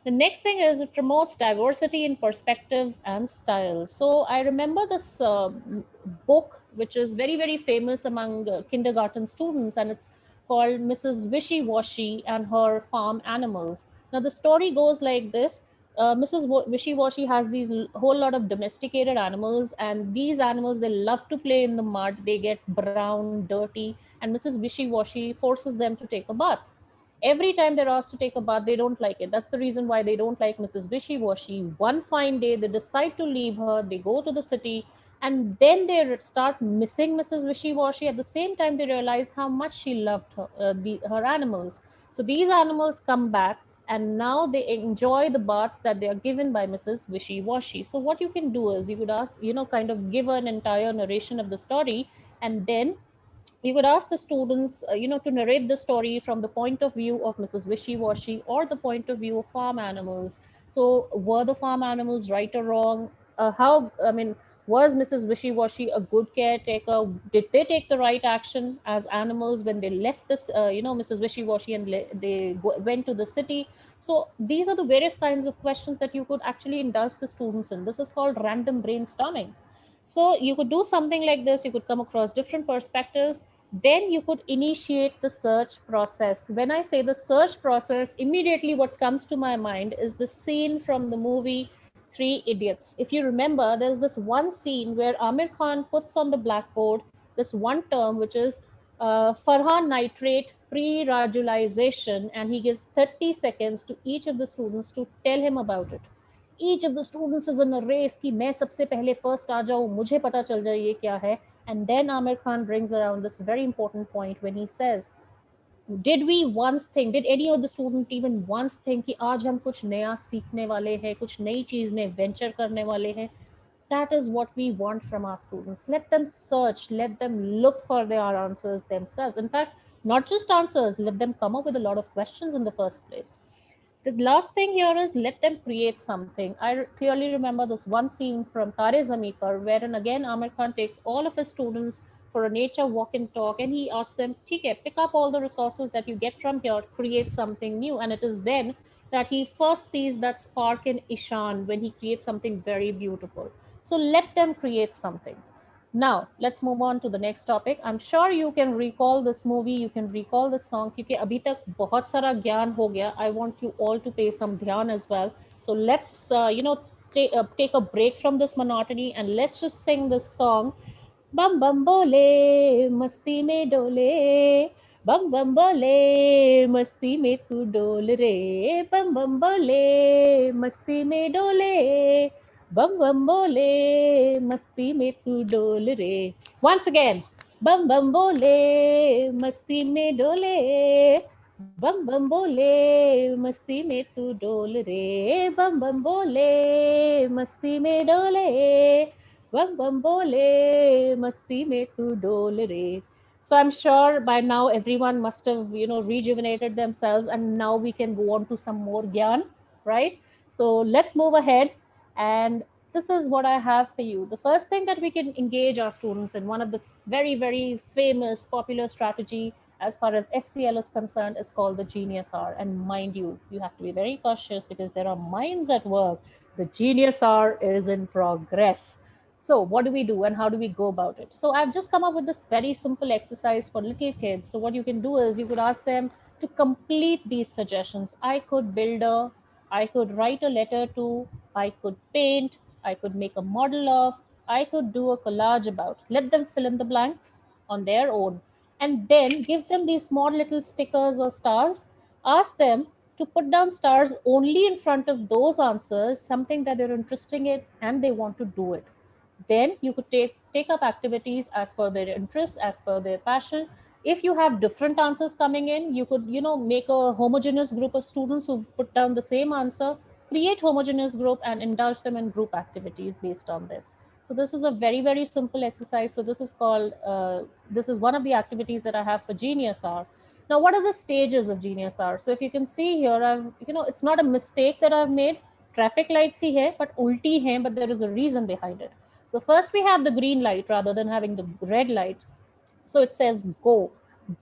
The next thing is it promotes diversity in perspectives and styles. So I remember this book, which is very, very famous among kindergarten students, and it's called Mrs. Wishy Washy and Her Farm Animals. Now, the story goes like this. Mrs. Wishy Washy has these whole lot of domesticated animals, and these animals they love to play in the mud. They get brown, dirty, and Mrs. Wishy Washy forces them to take a bath. Every time they're asked to take a bath, they don't like it. That's the reason why they don't like Mrs. Wishy Washy. One fine day, they decide to leave her. They go to the city, and then they start missing Mrs. Wishy Washy. At the same time, they realize how much she loved her animals. So these animals come back, and now they enjoy the baths that they are given by Mrs. Wishy Washy. So what you can do is you could ask, kind of give an entire narration of the story, and then you could ask the students, to narrate the story from the point of view of Mrs. Wishy Washy or the point of view of farm animals. So, were the farm animals right or wrong? Was Mrs. Wishy Washy a good caretaker? Did they take the right action as animals when they left Mrs. Wishy Washy and went to the city? So, these are the various kinds of questions that you could actually indulge the students in. This is called random brainstorming. So you could do something like this, you could come across different perspectives, then you could initiate the search process. When I say the search process, immediately what comes to my mind is the scene from the movie Three Idiots. If you remember, there's this one scene where Amir Khan puts on the blackboard this one term, which is Farhan nitrate pre-radialization, and he gives 30 seconds to each of the students to tell him about it. Each of the students is in a race कि मैं सबसे पहले first आ जाऊँ, मुझे पता चल जाए ये क्या है. And then Amir Khan brings around this very important point when he says, did any of the student even once think कि आज हम कुछ नया सीखने वाले हैं, कुछ नई चीज में venture करने वाले हैं? That is what we want from our students. Let them search, let them look for their answers themselves. In fact, not just answers, let them come up with a lot of questions in the first place. The last thing here is let them create something. I clearly remember this one scene from Tare Zameen Par, wherein again Amir Khan takes all of his students for a nature walk and talk, and he asks them, "ठीक है, pick up all the resources that you get from here, create something new." And it is then that he first sees that spark in Ishan when he creates something very beautiful. So let them create something. Now, let's move on to the next topic. I'm sure you can recall this movie, you can recall this song, क्योंकि अभी तक बहुत सारा ज्ञान हो गया. I want you all to pay some dhyan as well. So let's, take a break from this monotony and let's just sing this song. Bum bum bole, masti mein dole. Bum bum bole, masti mein tu dol re. Bum bum bole, masti mein dole. Bum bum bole, masti mein tu dol re. Once again. Bum bum bole, masti mein dole. Bum bum bole, masti mein tu dol re. Bum bum bole, masti mein dole. Bum bum bole, masti mein tu dol re. So I'm sure by now everyone must have, rejuvenated themselves, and now we can go on to some more gyan, right? So let's move ahead, and this is what I have for you. The first thing that we can engage our students in, one of the very, very famous popular strategy as far as SCL is concerned, is called the Genius Hour. And mind you, you have to be very cautious because there are minds at work. The Genius Hour is in progress. So, what do we do and how do we go about it? So, I've just come up with this very simple exercise for little kids. So, what you can do is you could ask them to complete these suggestions. I could write a letter to, I could paint, I could make a model of, I could do a collage about. Let them fill in the blanks on their own. And then give them these small little stickers or stars. Ask them to put down stars only in front of those answers, something that they're interested in and they want to do it. Then you could take up activities as per their interest, as per their passion. If you have different answers coming in, you could make a homogeneous group of students who put down the same answer, create homogeneous group and indulge them in group activities based on this. So this is a very very simple exercise. So this is called this is one of the activities that I have for Genius Hour. Now, what are the stages of Genius Hour? So if you can see here, I've it's not a mistake that I've made. Traffic lights ही है but ulti है, but there is a reason behind it. So first we have the green light rather than having the red light. So it says go.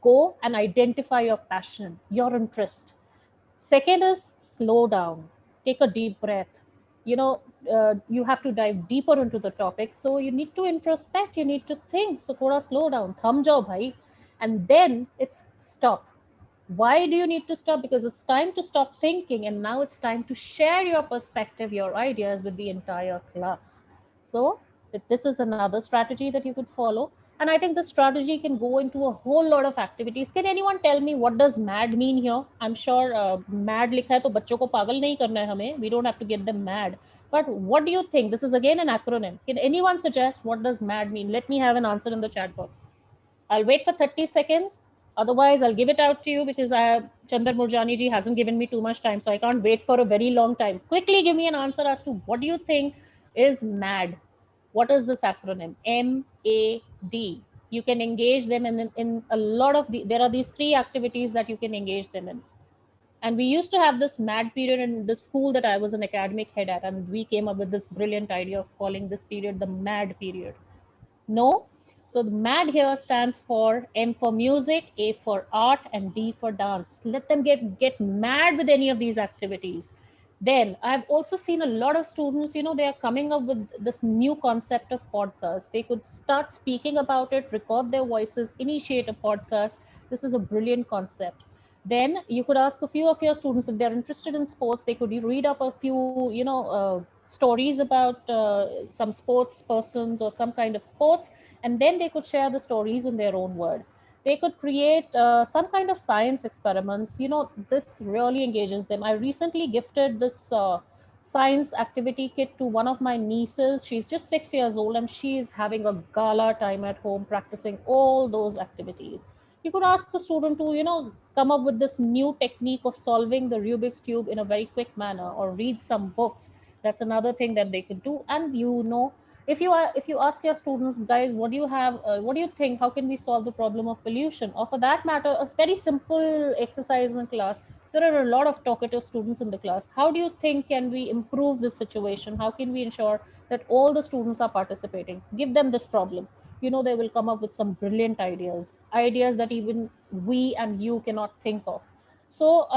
Go and identify your passion, your interest. Second is slow down. Take a deep breath. You know, you have to dive deeper into the topic. So you need to introspect, you need to think. So thoda slow down. Thum jao bhai. And then it's stop. Why do you need to stop? Because it's time to stop thinking and now it's time to share your perspective, your ideas with the entire class. So this is another strategy that you could follow. And I think the strategy can go into a whole lot of activities. Can anyone tell me what does mad mean here? I'm sure mad likha hai to bachcho ko pagal nahi karna hai hame. We don't have to get them mad. But what do you think? This is again an acronym. Can anyone suggest what does mad mean? Let me have an answer in the chat box. I'll wait for 30 seconds. Otherwise, I'll give it out to you because Chandar Murjani ji hasn't given me too much time, so I can't wait for a very long time. Quickly give me an answer as to what do you think is MAD? What is this acronym? MAD. You can engage them in a lot of there are these three activities that you can engage them in. And we used to have this MAD period in the school that I was an academic head at, and we came up with this brilliant idea of calling this period the MAD period. No. So the MAD here stands for M for music, A for art, and D for dance. Let them get mad with any of these activities. Then I've also seen a lot of students, they are coming up with this new concept of podcast. They could start speaking about it, record their voices, initiate a podcast. This is a brilliant concept. Then you could ask a few of your students if they're interested in sports. They could read up a few, stories about some sports persons or some kind of sports, and then they could share the stories in their own word. They could create some kind of science experiments. This really engages them. I recently gifted this science activity kit to one of my nieces. She's just 6 years old and she is having a gala time at home practicing all those activities. You could ask the student to come up with this new technique of solving the Rubik's cube in a very quick manner, or read some books. That's another thing that they could do. And if you ask your students, guys, what do you think, how can we solve the problem of pollution, or for that matter a very simple exercise in class, there are a lot of talkative students in the class. How do you think can we improve this situation? How can we ensure that all the students are participating? Give them this problem. They will come up with some brilliant ideas that even we and you cannot think of. So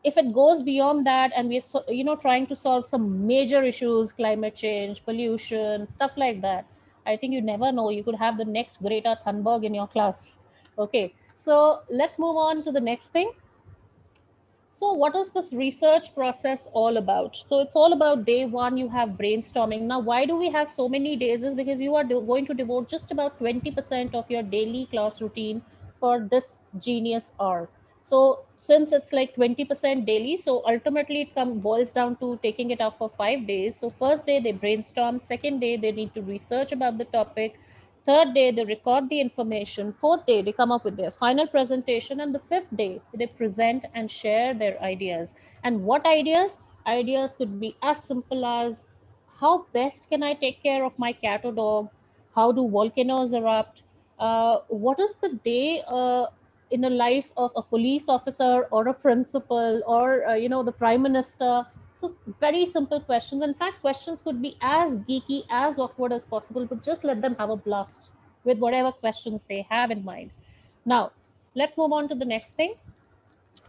if it goes beyond that and we're trying to solve some major issues, climate change, pollution, stuff like that, I think you never know, you could have the next Greta Thunberg in your class. Okay, so let's move on to the next thing. So, what is this research process all about? So, it's all about day one, you have brainstorming. Now, why do we have so many days? Is because you are going to devote just about 20% of your daily class routine for this Genius Hour. So, since it's like 20% daily, so ultimately it boils down to taking it up for 5 days. So, first day they brainstorm, second day they need to research about the topic, third day, they record the information. Fourth day, they come up with their final presentation. And the fifth day, they present and share their ideas. And what ideas? Ideas could be as simple as how best can I take care of my cat or dog? How do volcanoes erupt? What is the day in the life of a police officer or a principal or, the prime minister? So very simple questions. In fact, questions could be as geeky, as awkward as possible, but just let them have a blast with whatever questions they have in mind. Now, Let's move on to the next thing.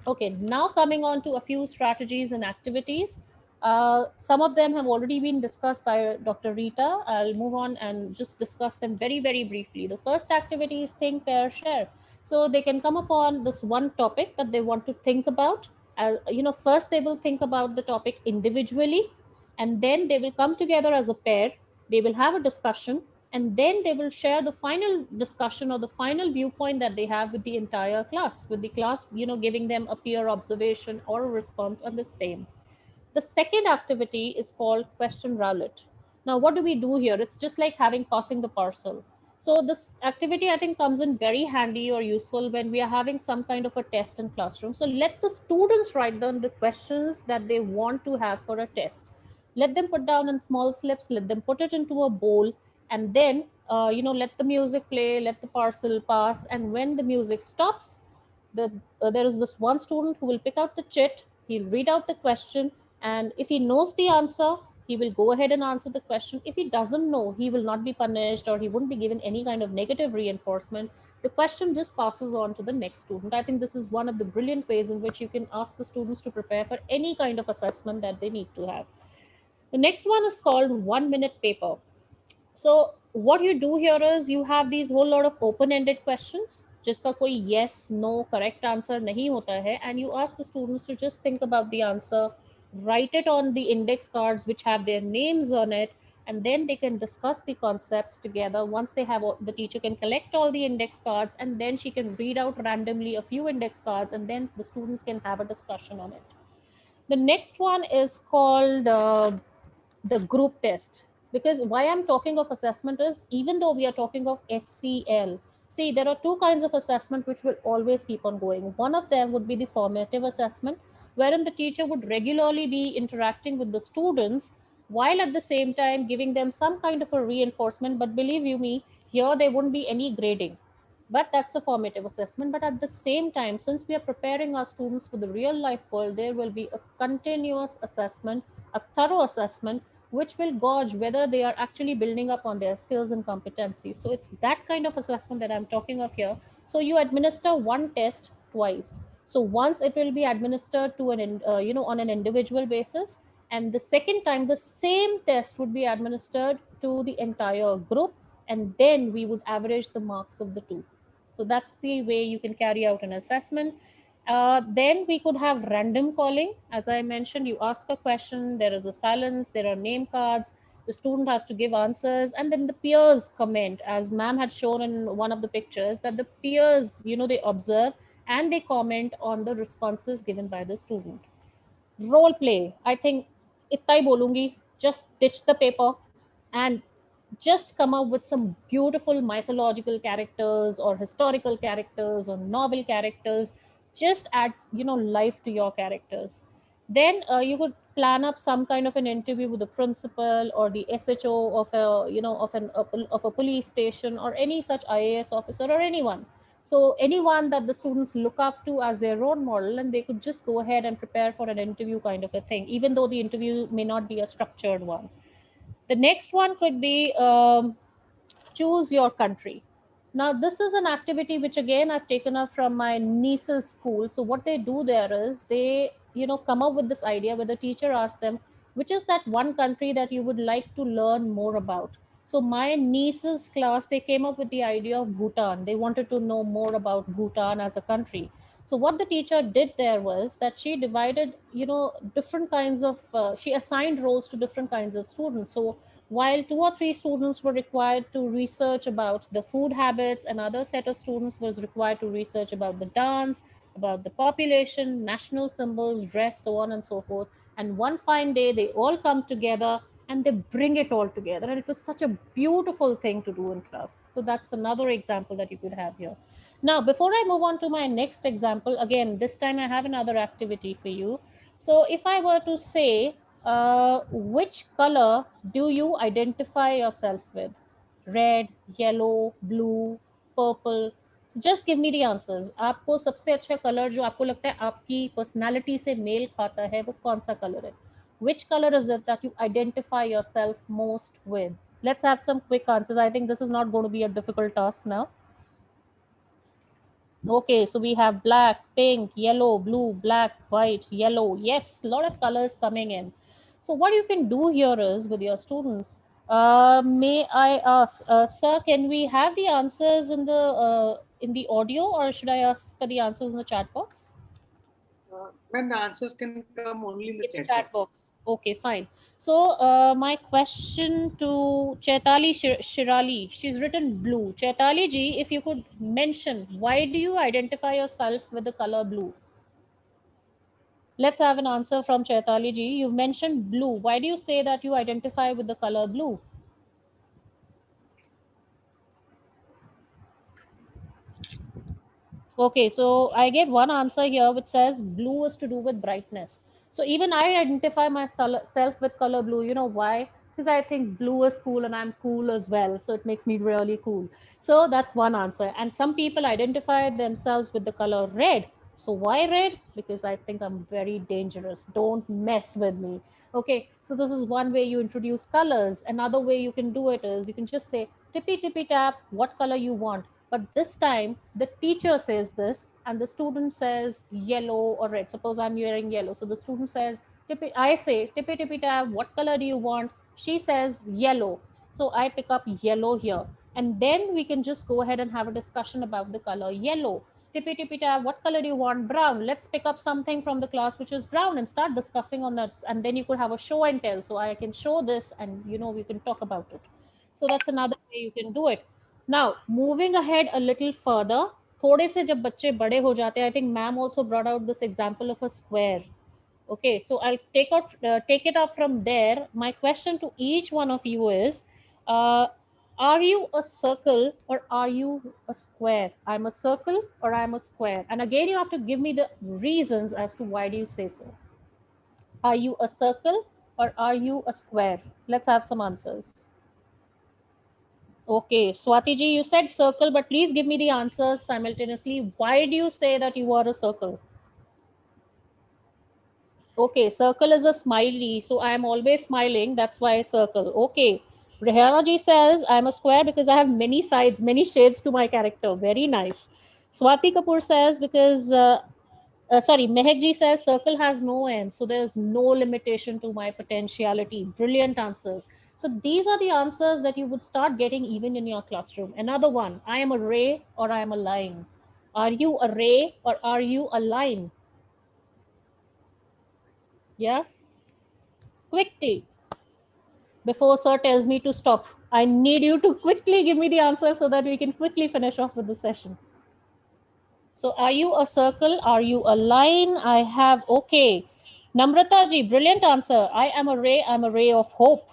Okay, now coming on to a few strategies and activities. Some of them have already been discussed by Dr. Rita. I'll move on and just discuss them very, very briefly. The first activity is think, pair, share. So they can come upon this one topic that they want to think about. First they will think about the topic individually, and then they will come together as a pair. They will have a discussion, and then they will share the final discussion or the final viewpoint that they have with the entire class, with the class, giving them a peer observation or a response on the same. The second activity is called question roulette. Now, what do we do here? It's just like having passing the parcel. So this activity, I think, comes in very handy or useful when we are having some kind of a test in classroom. So let the students write down the questions that they want to have for a test. Let them put down in small slips, let them put it into a bowl, and then let the music play, let the parcel pass, and when the music stops, there is this one student who will pick out the chit, he'll read out the question, and if he knows the answer, he will go ahead and answer the question. If he doesn't know, he will not be punished or he wouldn't be given any kind of negative reinforcement. The question just passes on to the next student. I think this is one of the brilliant ways in which you can ask the students to prepare for any kind of assessment that they need to have. The next one is called 1 minute paper. So what you do here is you have these whole lot of open-ended questions जिसका कोई yes no correct answer नहीं होता है, and you ask the students to just think about the answer, write it on the index cards which have their names on it, and then they can discuss the concepts together. Once they have the teacher can collect all the index cards, and then she can read out randomly a few index cards, and then the students can have a discussion on it. The next one is called the group test. Because why I'm talking of assessment is, even though we are talking of SCL, see, there are two kinds of assessment which will always keep on going. One of them would be the formative assessment, wherein the teacher would regularly be interacting with the students while at the same time giving them some kind of a reinforcement. But believe you me, here there wouldn't be any grading, but that's the formative assessment. But at the same time, since we are preparing our students for the real life world, there will be a continuous assessment, a thorough assessment, which will gauge whether they are actually building up on their skills and competencies. So it's that kind of assessment that I'm talking of here. So you administer one test twice. So once it will be administered to on an individual basis, and the second time the same test would be administered to the entire group, and then we would average the marks of the two. So that's the way you can carry out an assessment. Then we could have random calling. As I mentioned, you ask a question, there is a silence, there are name cards, the student has to give answers, and then the peers comment. As ma'am had shown in one of the pictures, that the peers, they observe and they comment on the responses given by the student. Role play, I think इतना ही बोलूंगी, just ditch the paper and just come up with some beautiful mythological characters or historical characters or novel characters. Just add life to your characters. Then you could plan up some kind of an interview with the principal or the SHO of a of a police station or any such IAS officer or anyone. So anyone that the students look up to as their role model, and they could just go ahead and prepare for an interview kind of a thing, even though the interview may not be a structured one. The next one could be choose your country. Now, this is an activity which again I've taken up from my niece's school. So what they do there is they, come up with this idea where the teacher asks them, which is that one country that you would like to learn more about. So my niece's class, they came up with the idea of Bhutan. They wanted to know more about Bhutan as a country. So what the teacher did there was that she divided, different kinds of, she assigned roles to different kinds of students. So while two or three students were required to research about the food habits, another set of students was required to research about the dance, about the population, national symbols, dress, so on and so forth. And one fine day, they all come together and they bring it all together. And it was such a beautiful thing to do in class. So that's another example that you could have here. Now, before I move on to my next example, again, this time I have another activity for you. So if I were to say, which color do you identify yourself with? Red, yellow, blue, purple. So just give me the answers. आपको सबसे अच्छा colour जो आपको लगता है आपकी personality से mail खाता है वो कौन सा कलर है? Which color is it that you identify yourself most with? Let's have some quick answers. I think this is not going to be a difficult task now. Okay, so we have black, pink, yellow, blue, black, white, yellow. Yes, a lot of colors coming in. So what you can do here is with your students, may I ask, sir, can we have the answers in the audio, or should I ask for the answers in the chat box? Ma'am, the answers can come only in the In chat the box. chat box. Okay, fine. So my question to Chaitali Shirali, she's written blue. Chaitali ji, if you could mention, why do you identify yourself with the color blue? Let's have an answer from Chaitali ji. You've mentioned blue. Why do you say that you identify with the color blue? Okay, so I get one answer here which says blue is to do with brightness. So even I identify myself with color blue. You know why? Because I think blue is cool and I'm cool as well. So it makes me really cool. So that's one answer. And some people identify themselves with the color red. So why red? Because I think I'm very dangerous. Don't mess with me. Okay, so this is one way you introduce colors. Another way you can do it is you can just say tippy tippy tap, what color you want. But this time the teacher says this and the student says yellow or red. Suppose I'm wearing yellow. So the student says, I say, tippy tippy tab, what color do you want? She says yellow. So I pick up yellow here. And then we can just go ahead and have a discussion about the color yellow. Tippy tippy tab, what color do you want? Brown. Let's pick up something from the class which is brown and start discussing on that. And then you could have a show and tell. So I can show this and we can talk about it. So that's another way you can do it. Now, moving ahead a little further, थोड़े से जब बच्चे बड़े हो जाते हैं, I think ma'am also brought out this example of a square. Okay, so I'll take it up from there. My question to each one of you is, uh, are you a circle or are you a square? I'm a circle or I'm a square. And again, you have to give me the reasons as to why do you say so. Are you a circle or are you a square? Let's have some answers. Okay, Swati ji, you said circle, but please give me the answers simultaneously. Why do you say that you are a circle? Okay, circle is a smiley, so I am always smiling. That's why I circle. Okay, Rehana ji says I'm a square because I have many sides, many shades to my character. Very nice. Swati Kapoor says because sorry, Mehek ji says circle has no end, so there's no limitation to my potentiality. Brilliant answers. So these are the answers that you would start getting even in your classroom. Another one, I am a ray or I am a line. Are you a ray or are you a line? Yeah, quickly before sir tells me to stop. I need you to quickly give me the answer so that we can quickly finish off with the session. So are you a circle? Are you a line? I have, okay. Namrata ji, brilliant answer. I am a ray. I'm a ray of hope.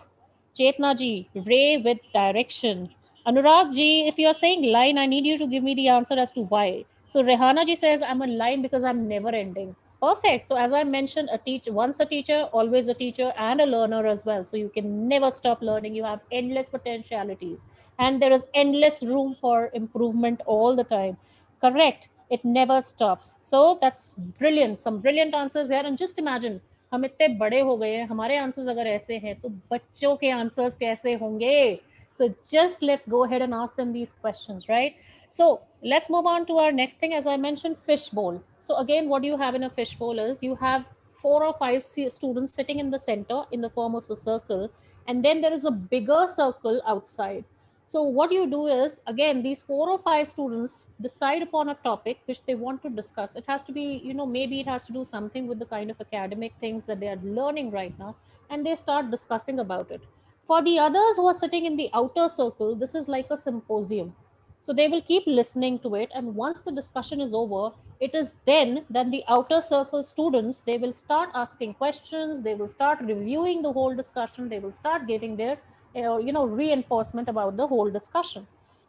Chetna ji, ray with direction. Anurag ji, if you are saying line, I need you to give me the answer as to why. So Rehana ji says I'm a line because I'm never ending. Perfect. So as I mentioned, once a teacher, always a teacher and a learner as well. So you can never stop learning. You have endless potentialities and there is endless room for improvement all the time. Correct. It never stops. So that's brilliant. Some brilliant answers here. And just imagine, हम इतने बड़े हो गए हैं, हमारे answers अगर ऐसे हैं तो बच्चों के आंसर्स कैसे होंगे? So just let's go ahead and ask them these questions, right? So let's move on to our next thing. As I mentioned, fishbowl. So again, what you have in a fishbowl is you have 4 or 5 students sitting in the center in the form of a circle, and then there is a bigger circle outside. So what you do is, again, these 4 or 5 students decide upon a topic which they want to discuss. It has to be, maybe it has to do something with the kind of academic things that they are learning right now, and they start discussing about it. For the others who are sitting in the outer circle, this is like a symposium. So they will keep listening to it, and once the discussion is over, it is then that the outer circle students, they will start asking questions, they will start reviewing the whole discussion, they will start giving their reinforcement about the whole discussion.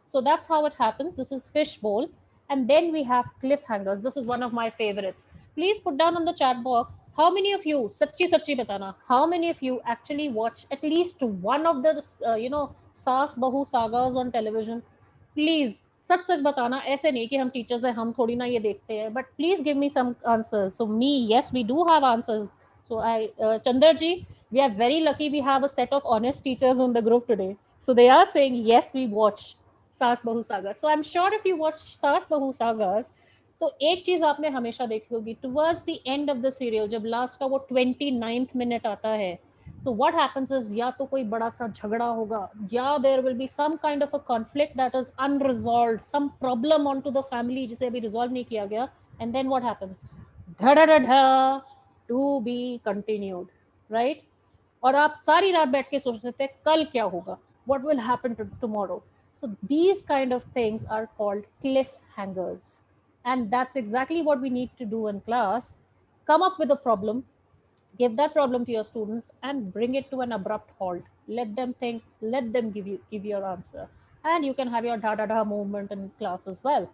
So that's how it happens. This is fishbowl. And then we have cliffhangers. This is one of my favorites. Please put down on the chat box how many of you, sachi batana, how many of you actually watch at least one of the saas bahu sagas on television? Please, सच सच बताना, ऐसे नहीं कि हम teachers हैं, हम थोड़ी ना ये देखते हैं, but please give me some answers. So me, yes, we do have answers. So Chandar ji, we are very lucky we have a set of honest teachers on the group today. So they are saying, yes, we watch Saas Bahu Sagas. So I'm sure if you watch Saas Bahu Sagas, तो एक चीज आपने हमेशा देखी होगी, towards the end of the serial जब last का वो 29th मिनट आता है, तो व्हाट हैपेंस इज या तो कोई बड़ा सा झगड़ा होगा, या there will be some kind of a conflict that is unresolved, some problem on to the family जिसे अभी रिजॉल्व नहीं किया गया, एंड देन व्हाट हैपेंस, धड़ाधड़ा टू बी कंटिन्यूड, राइट? और आप सारी रात बैठ के सोच रहे थे कल क्या होगा, what will happen tomorrow. So these kind of things are called cliffhangers, and that's exactly what we need to do in class. Come up with a problem, give that problem to your students and bring it to an abrupt halt. Let them think, let them give your answer, and you can have your da da da movement in class as well.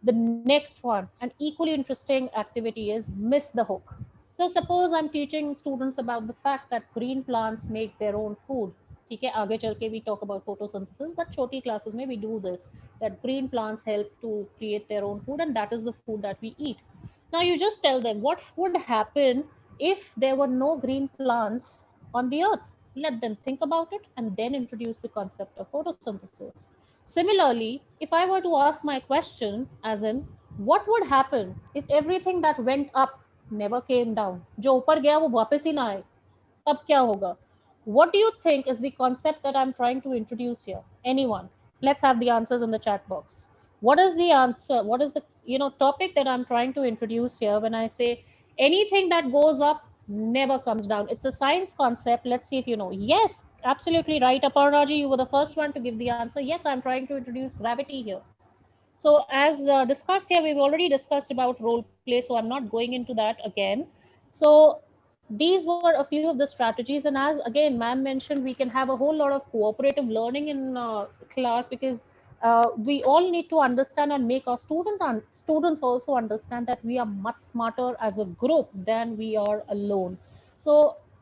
The next one, an equally interesting activity, is miss the hook. So suppose I'm teaching students about the fact that green plants make their own food. ठीक है, आगे चल के we talk about photosynthesis, but छोटी classes में we do this, that green plants help to create their own food and that is the food that we eat. Now you just tell them what would happen if there were no green plants on the earth. Let them think about it and then introduce the concept of photosynthesis. Similarly, if I were to ask my question, as in, what would happen if everything that went up never came down? जो ऊपर गया वो वापस ही ना आए, तब क्या होगा? What do you think is the concept that I'm trying to introduce here? Anyone? Let's have the answers in the chat box. What is the answer? What is the topic that I'm trying to introduce here when I say anything that goes up never comes down? It's a science concept. Let's see if you know. Yes, absolutely right, Aparnaji. You were the first one to give the answer. Yes, I'm trying to introduce gravity here. So as discussed here, we've already discussed about role play, so I'm not going into that again. So these were a few of the strategies, and as again ma'am mentioned, we can have a whole lot of cooperative learning in class, because we all need to understand and make our students also understand that we are much smarter as a group than we are alone. So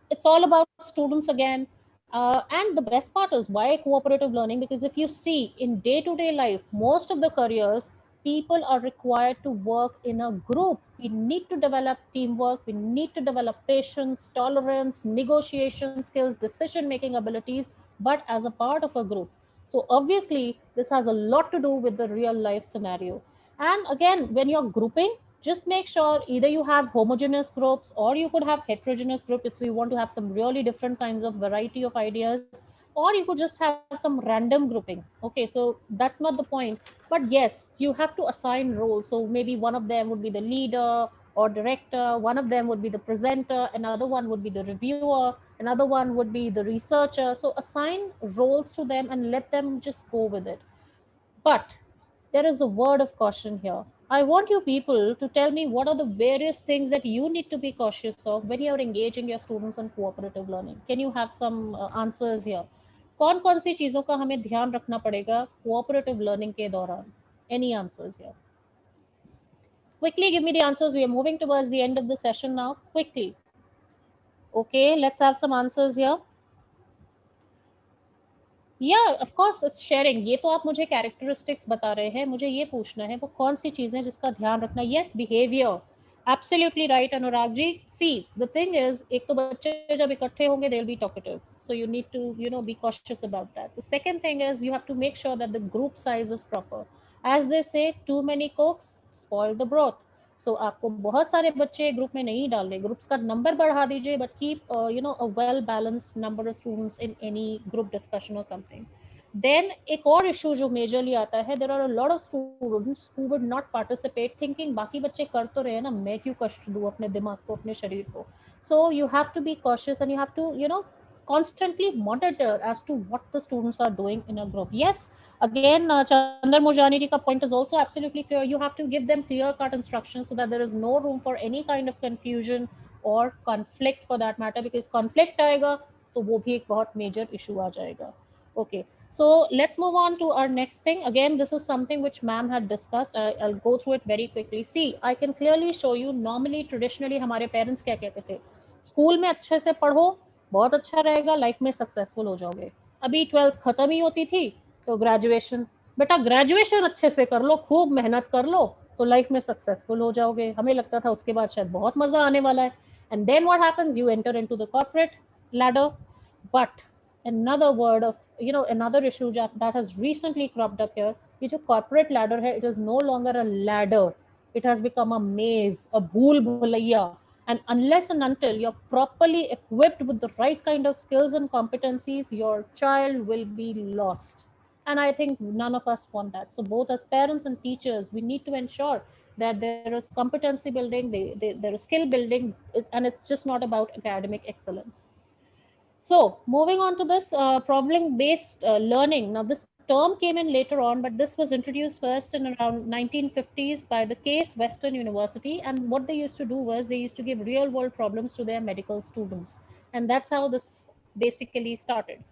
it's all about students again. And the best part is why cooperative learning, because if you see in day-to-day life, most of the careers, people are required to work in a group. We need to develop teamwork, we need to develop patience, tolerance, negotiation skills, decision making abilities, but as a part of a group. So obviously this has a lot to do with the real life scenario. And again, when you're grouping, just make sure either you have homogeneous groups or you could have heterogeneous groups if you want to have some really different kinds of variety of ideas, or you could just have some random grouping. Okay, so that's not the point. But yes, you have to assign roles. So maybe one of them would be the leader or director, one of them would be the presenter, another one would be the reviewer, another one would be the researcher. So assign roles to them and let them just go with it. But there is a word of caution here. I want you people to tell me what are the various things that you need to be cautious of when you're engaging your students in cooperative learning. Can you have some answers here? कौन कौन सी चीज़ों का हमें ध्यान रखना पड़ेगा cooperative learning के दौरान? Any answers here? Quickly give me the answers. We are moving towards the end of the session now. Quickly. Okay, let's have some answers here. या ऑफ कोर्स इट्स शेयरिंग. ये तो आप मुझे characteristics बता रहे हैं, मुझे ये पूछना है वो कौन सी चीज़ें जिसका ध्यान रखना. Yes, behaviour. Absolutely right Anurag ji. See the thing is, एक तो बच्चे जब इकट्ठे होंगे they will be talkative, so you need to be cautious about that. The second thing is you have to make sure that the group size is proper. As they say, too many cooks spoil the broth. So आपको बहुत सारे बच्चे group में नहीं डालने, groups का number बढ़ा दीजिए, but keep a well balanced number of students in any group discussion or something. Then एक और इशू जो मेजरली आता है, there are a lot of students who would not participate thinking बाकी बच्चे कर तो रहे हैं ना, मैं क्यों कष्ट दूं अपने दिमाग को, अपने शरीर को. So you have to be cautious and you have to constantly monitor as to what the students are doing in a group. Yes, again, Chandar Murjani ji ka point is also absolutely clear. You have to give them clear cut instructions so that there is no room for any kind of confusion or conflict for that matter, because conflict आएगा तो वो भी एक बहुत major issue आ जाएगा. Okay, so let's move on to our next thing. Again, this is something which ma'am had discussed. I'll go through it very quickly. See, I can clearly show you. Normally, traditionally, हमारे parents क्या कहते थे? School में अच्छे से पढ़ो, बहुत अच्छा रहेगा, लाइफ में सक्सेसफुल हो जाओगे. अभी 12th खत्म ही होती थी तो ग्रेजुएशन, बेटा ग्रेजुएशन अच्छे से कर लो, खूब मेहनत कर लो तो लाइफ में सक्सेसफुल हो जाओगे. हमें लगता था उसके बाद शायद बहुत मजा आने वाला है. And then what happens, you enter into the corporate ladder. But another word of another issue that has recently cropped up here, ये जो corporate ladder है, it is no longer a ladder, It has become a maze, a bhool bhulaiya. And unless and until you're properly equipped with the right kind of skills and competencies, your child will be lost. And I think none of us want that. So, both as parents and teachers, we need to ensure that there is competency building, there is skill building, and it's just not about academic excellence. So, moving on to this problem based learning. Now, this term came in later on, but this was introduced first in around 1950s by the Case Western University. And what they used to do was they used to give real world problems to their medical students. And that's how this basically started.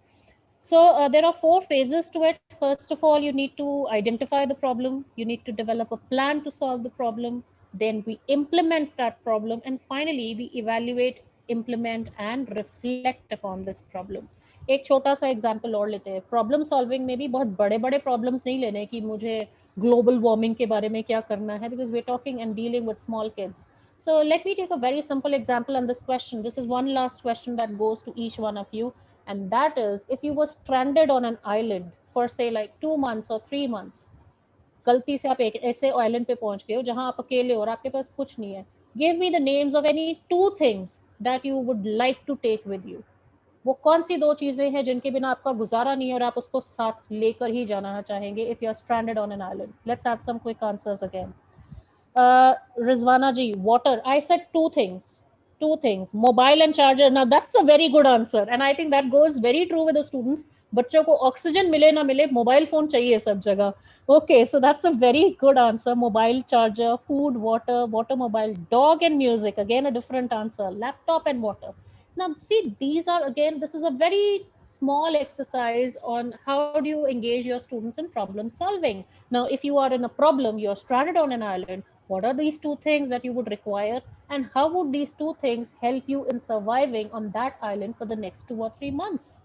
So there are four phases to it. First of all, you need to identify the problem. You need to develop a plan to solve the problem. Then we implement that problem, and finally we evaluate, implement, and reflect upon this problem. एक छोटा सा example और लेते हैं. Problem solving में भी बहुत बड़े बड़े प्रॉब्लम्स नहीं लेने कि मुझे ग्लोबल वार्मिंग के बारे में क्या करना है, because we are talking and dealing with small kids. So let me take a very simple example on this question. This is one last question that goes to each one of you, and that is, if you were stranded on an island for say like 2 months or 3 months, गलती से आप एक ऐसे island पे पहुंच गए हो जहां आप अकेले हो और आपके पास कुछ नहीं है. Give me the names of any two things that you would like to take with you. वो कौन सी दो चीजें हैं जिनके बिना आपका गुजारा नहीं है और आप उसको साथ लेकर ही जाना चाहेंगे if you are stranded on an island. Let's have some quick answers again. Rizwana ji, water. I said two things. Two things. Mobile and charger. Now that's a very good answer, and I think that goes very true with the students. बच्चों को oxygen मिले ना मिले mobile phone चाहिए सब जगह. Okay, so that's a very good answer. Mobile, charger, food, water, automobile, dog and music. Again, a different answer. Laptop and water. Now, see, these are again, this is a very small exercise on how do you engage your students in problem solving. Now, if you are in a problem, you're stranded on an island, what are these two things that you would require, and how would these two things help you in surviving on that island for the next 2 or 3 months?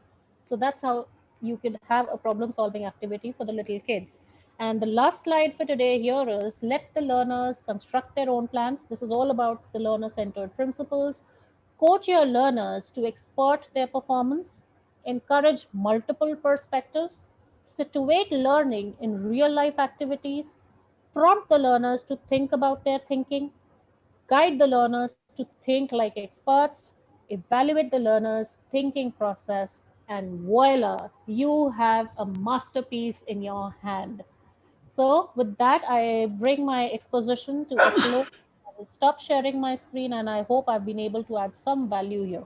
So that's how you could have a problem solving activity for the little kids. And the last slide for today here is, let the learners construct their own plans. This is all about the learner centered principles. Coach your learners to export their performance, encourage multiple perspectives, situate learning in real life activities, prompt the learners to think about their thinking, guide the learners to think like experts, evaluate the learners' thinking process, and voila, you have a masterpiece in your hand. So, with that, I bring my exposition to a close. I will stop sharing my screen, and I hope I've been able to add some value here.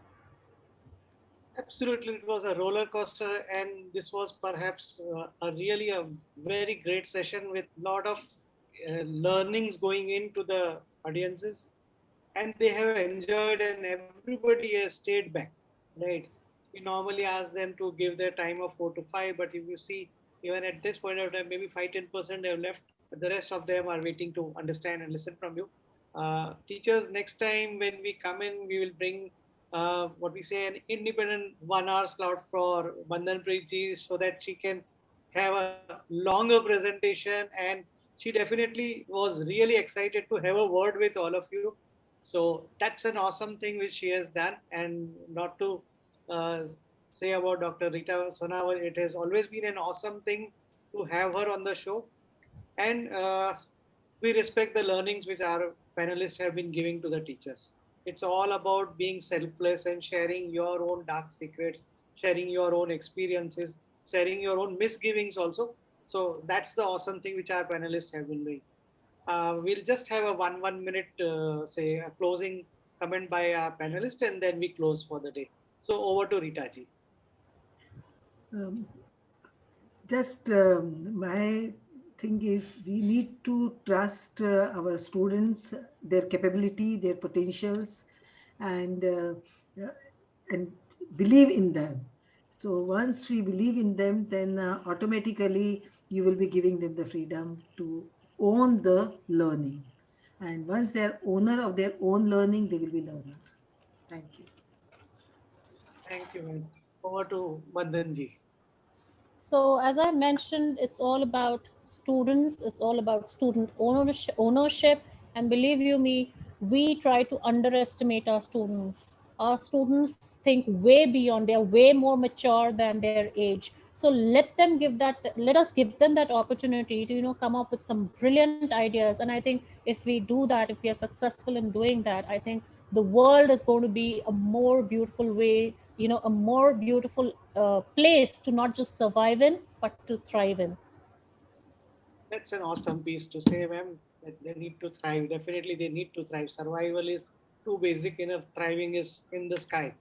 Absolutely, it was a roller coaster, and this was perhaps a really a very great session with a lot of learnings going into the audiences, and they have enjoyed, and everybody has stayed back, right? We normally ask them to give their time of 4 to 5, but if you see, even at this point of time, maybe 5-10% they have left. But the rest of them are waiting to understand and listen from you. Teachers, next time when we come in, we will bring what we say an independent 1 hour slot for Bandhan Preet ji so that she can have a longer presentation, and she definitely was really excited to have a word with all of you. So that's an awesome thing which she has done. And not to uh, say about Dr. Rita Sonawal, it has always been an awesome thing to have her on the show. And we respect the learnings which our panelists have been giving to the teachers. It's all about being selfless and sharing your own dark secrets, sharing your own experiences, sharing your own misgivings also. So that's the awesome thing which our panelists have been doing. We'll just have a one minute, say, a closing comment by our panelist, and then we close for the day. So over to Rita ji. Um, just my thing is we need to trust our students, their capability, their potentials, and uh, and believe in them. So once we believe in them, then automatically you will be giving them the freedom to own the learning. And once they are owner of their own learning, they will be learner. Thank you. Thank you, ma'am. Over to Bandhan ji. So, as I mentioned, it's all about students, it's all about student ownership. And believe you me, we try to underestimate our students. Our students think way beyond, they're way more mature than their age. So let us give them that opportunity to, come up with some brilliant ideas. And I think if we do that, if we are successful in doing that, I think the world is going to be a more beautiful way, a more beautiful place to not just survive in, but to thrive in. That's an awesome piece to say, ma'am. That they need to thrive. Definitely, they need to thrive. Survival is too basic enough. Thriving is in the sky,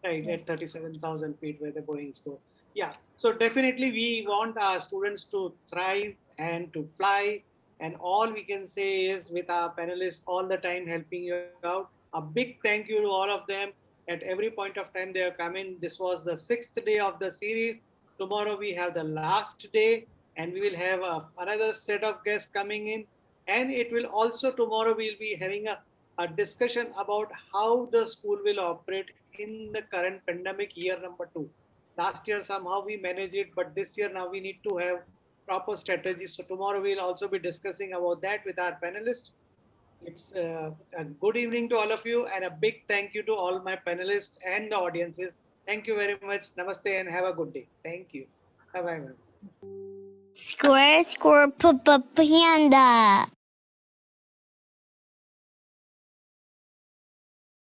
right? Yeah. At 37,000 feet where the Boeings go. Yeah. So definitely, we want our students to thrive and to fly. And all we can say is, with our panelists all the time helping you out, a big thank you to all of them. At every point of time they have come in. This was the 6th day of the series. Tomorrow we have the last day, and we will have another set of guests coming in. And it will also, tomorrow we'll be having a discussion about how the school will operate in the current pandemic year number 2. Last year somehow we managed it, but this year now we need to have proper strategies. So tomorrow we'll also be discussing about that with our panelists. It's a good evening to all of you, and a big thank you to all my panelists and the audiences. Thank you very much. Namaste and have a good day. Thank you. Bye bye. Square, square, panda.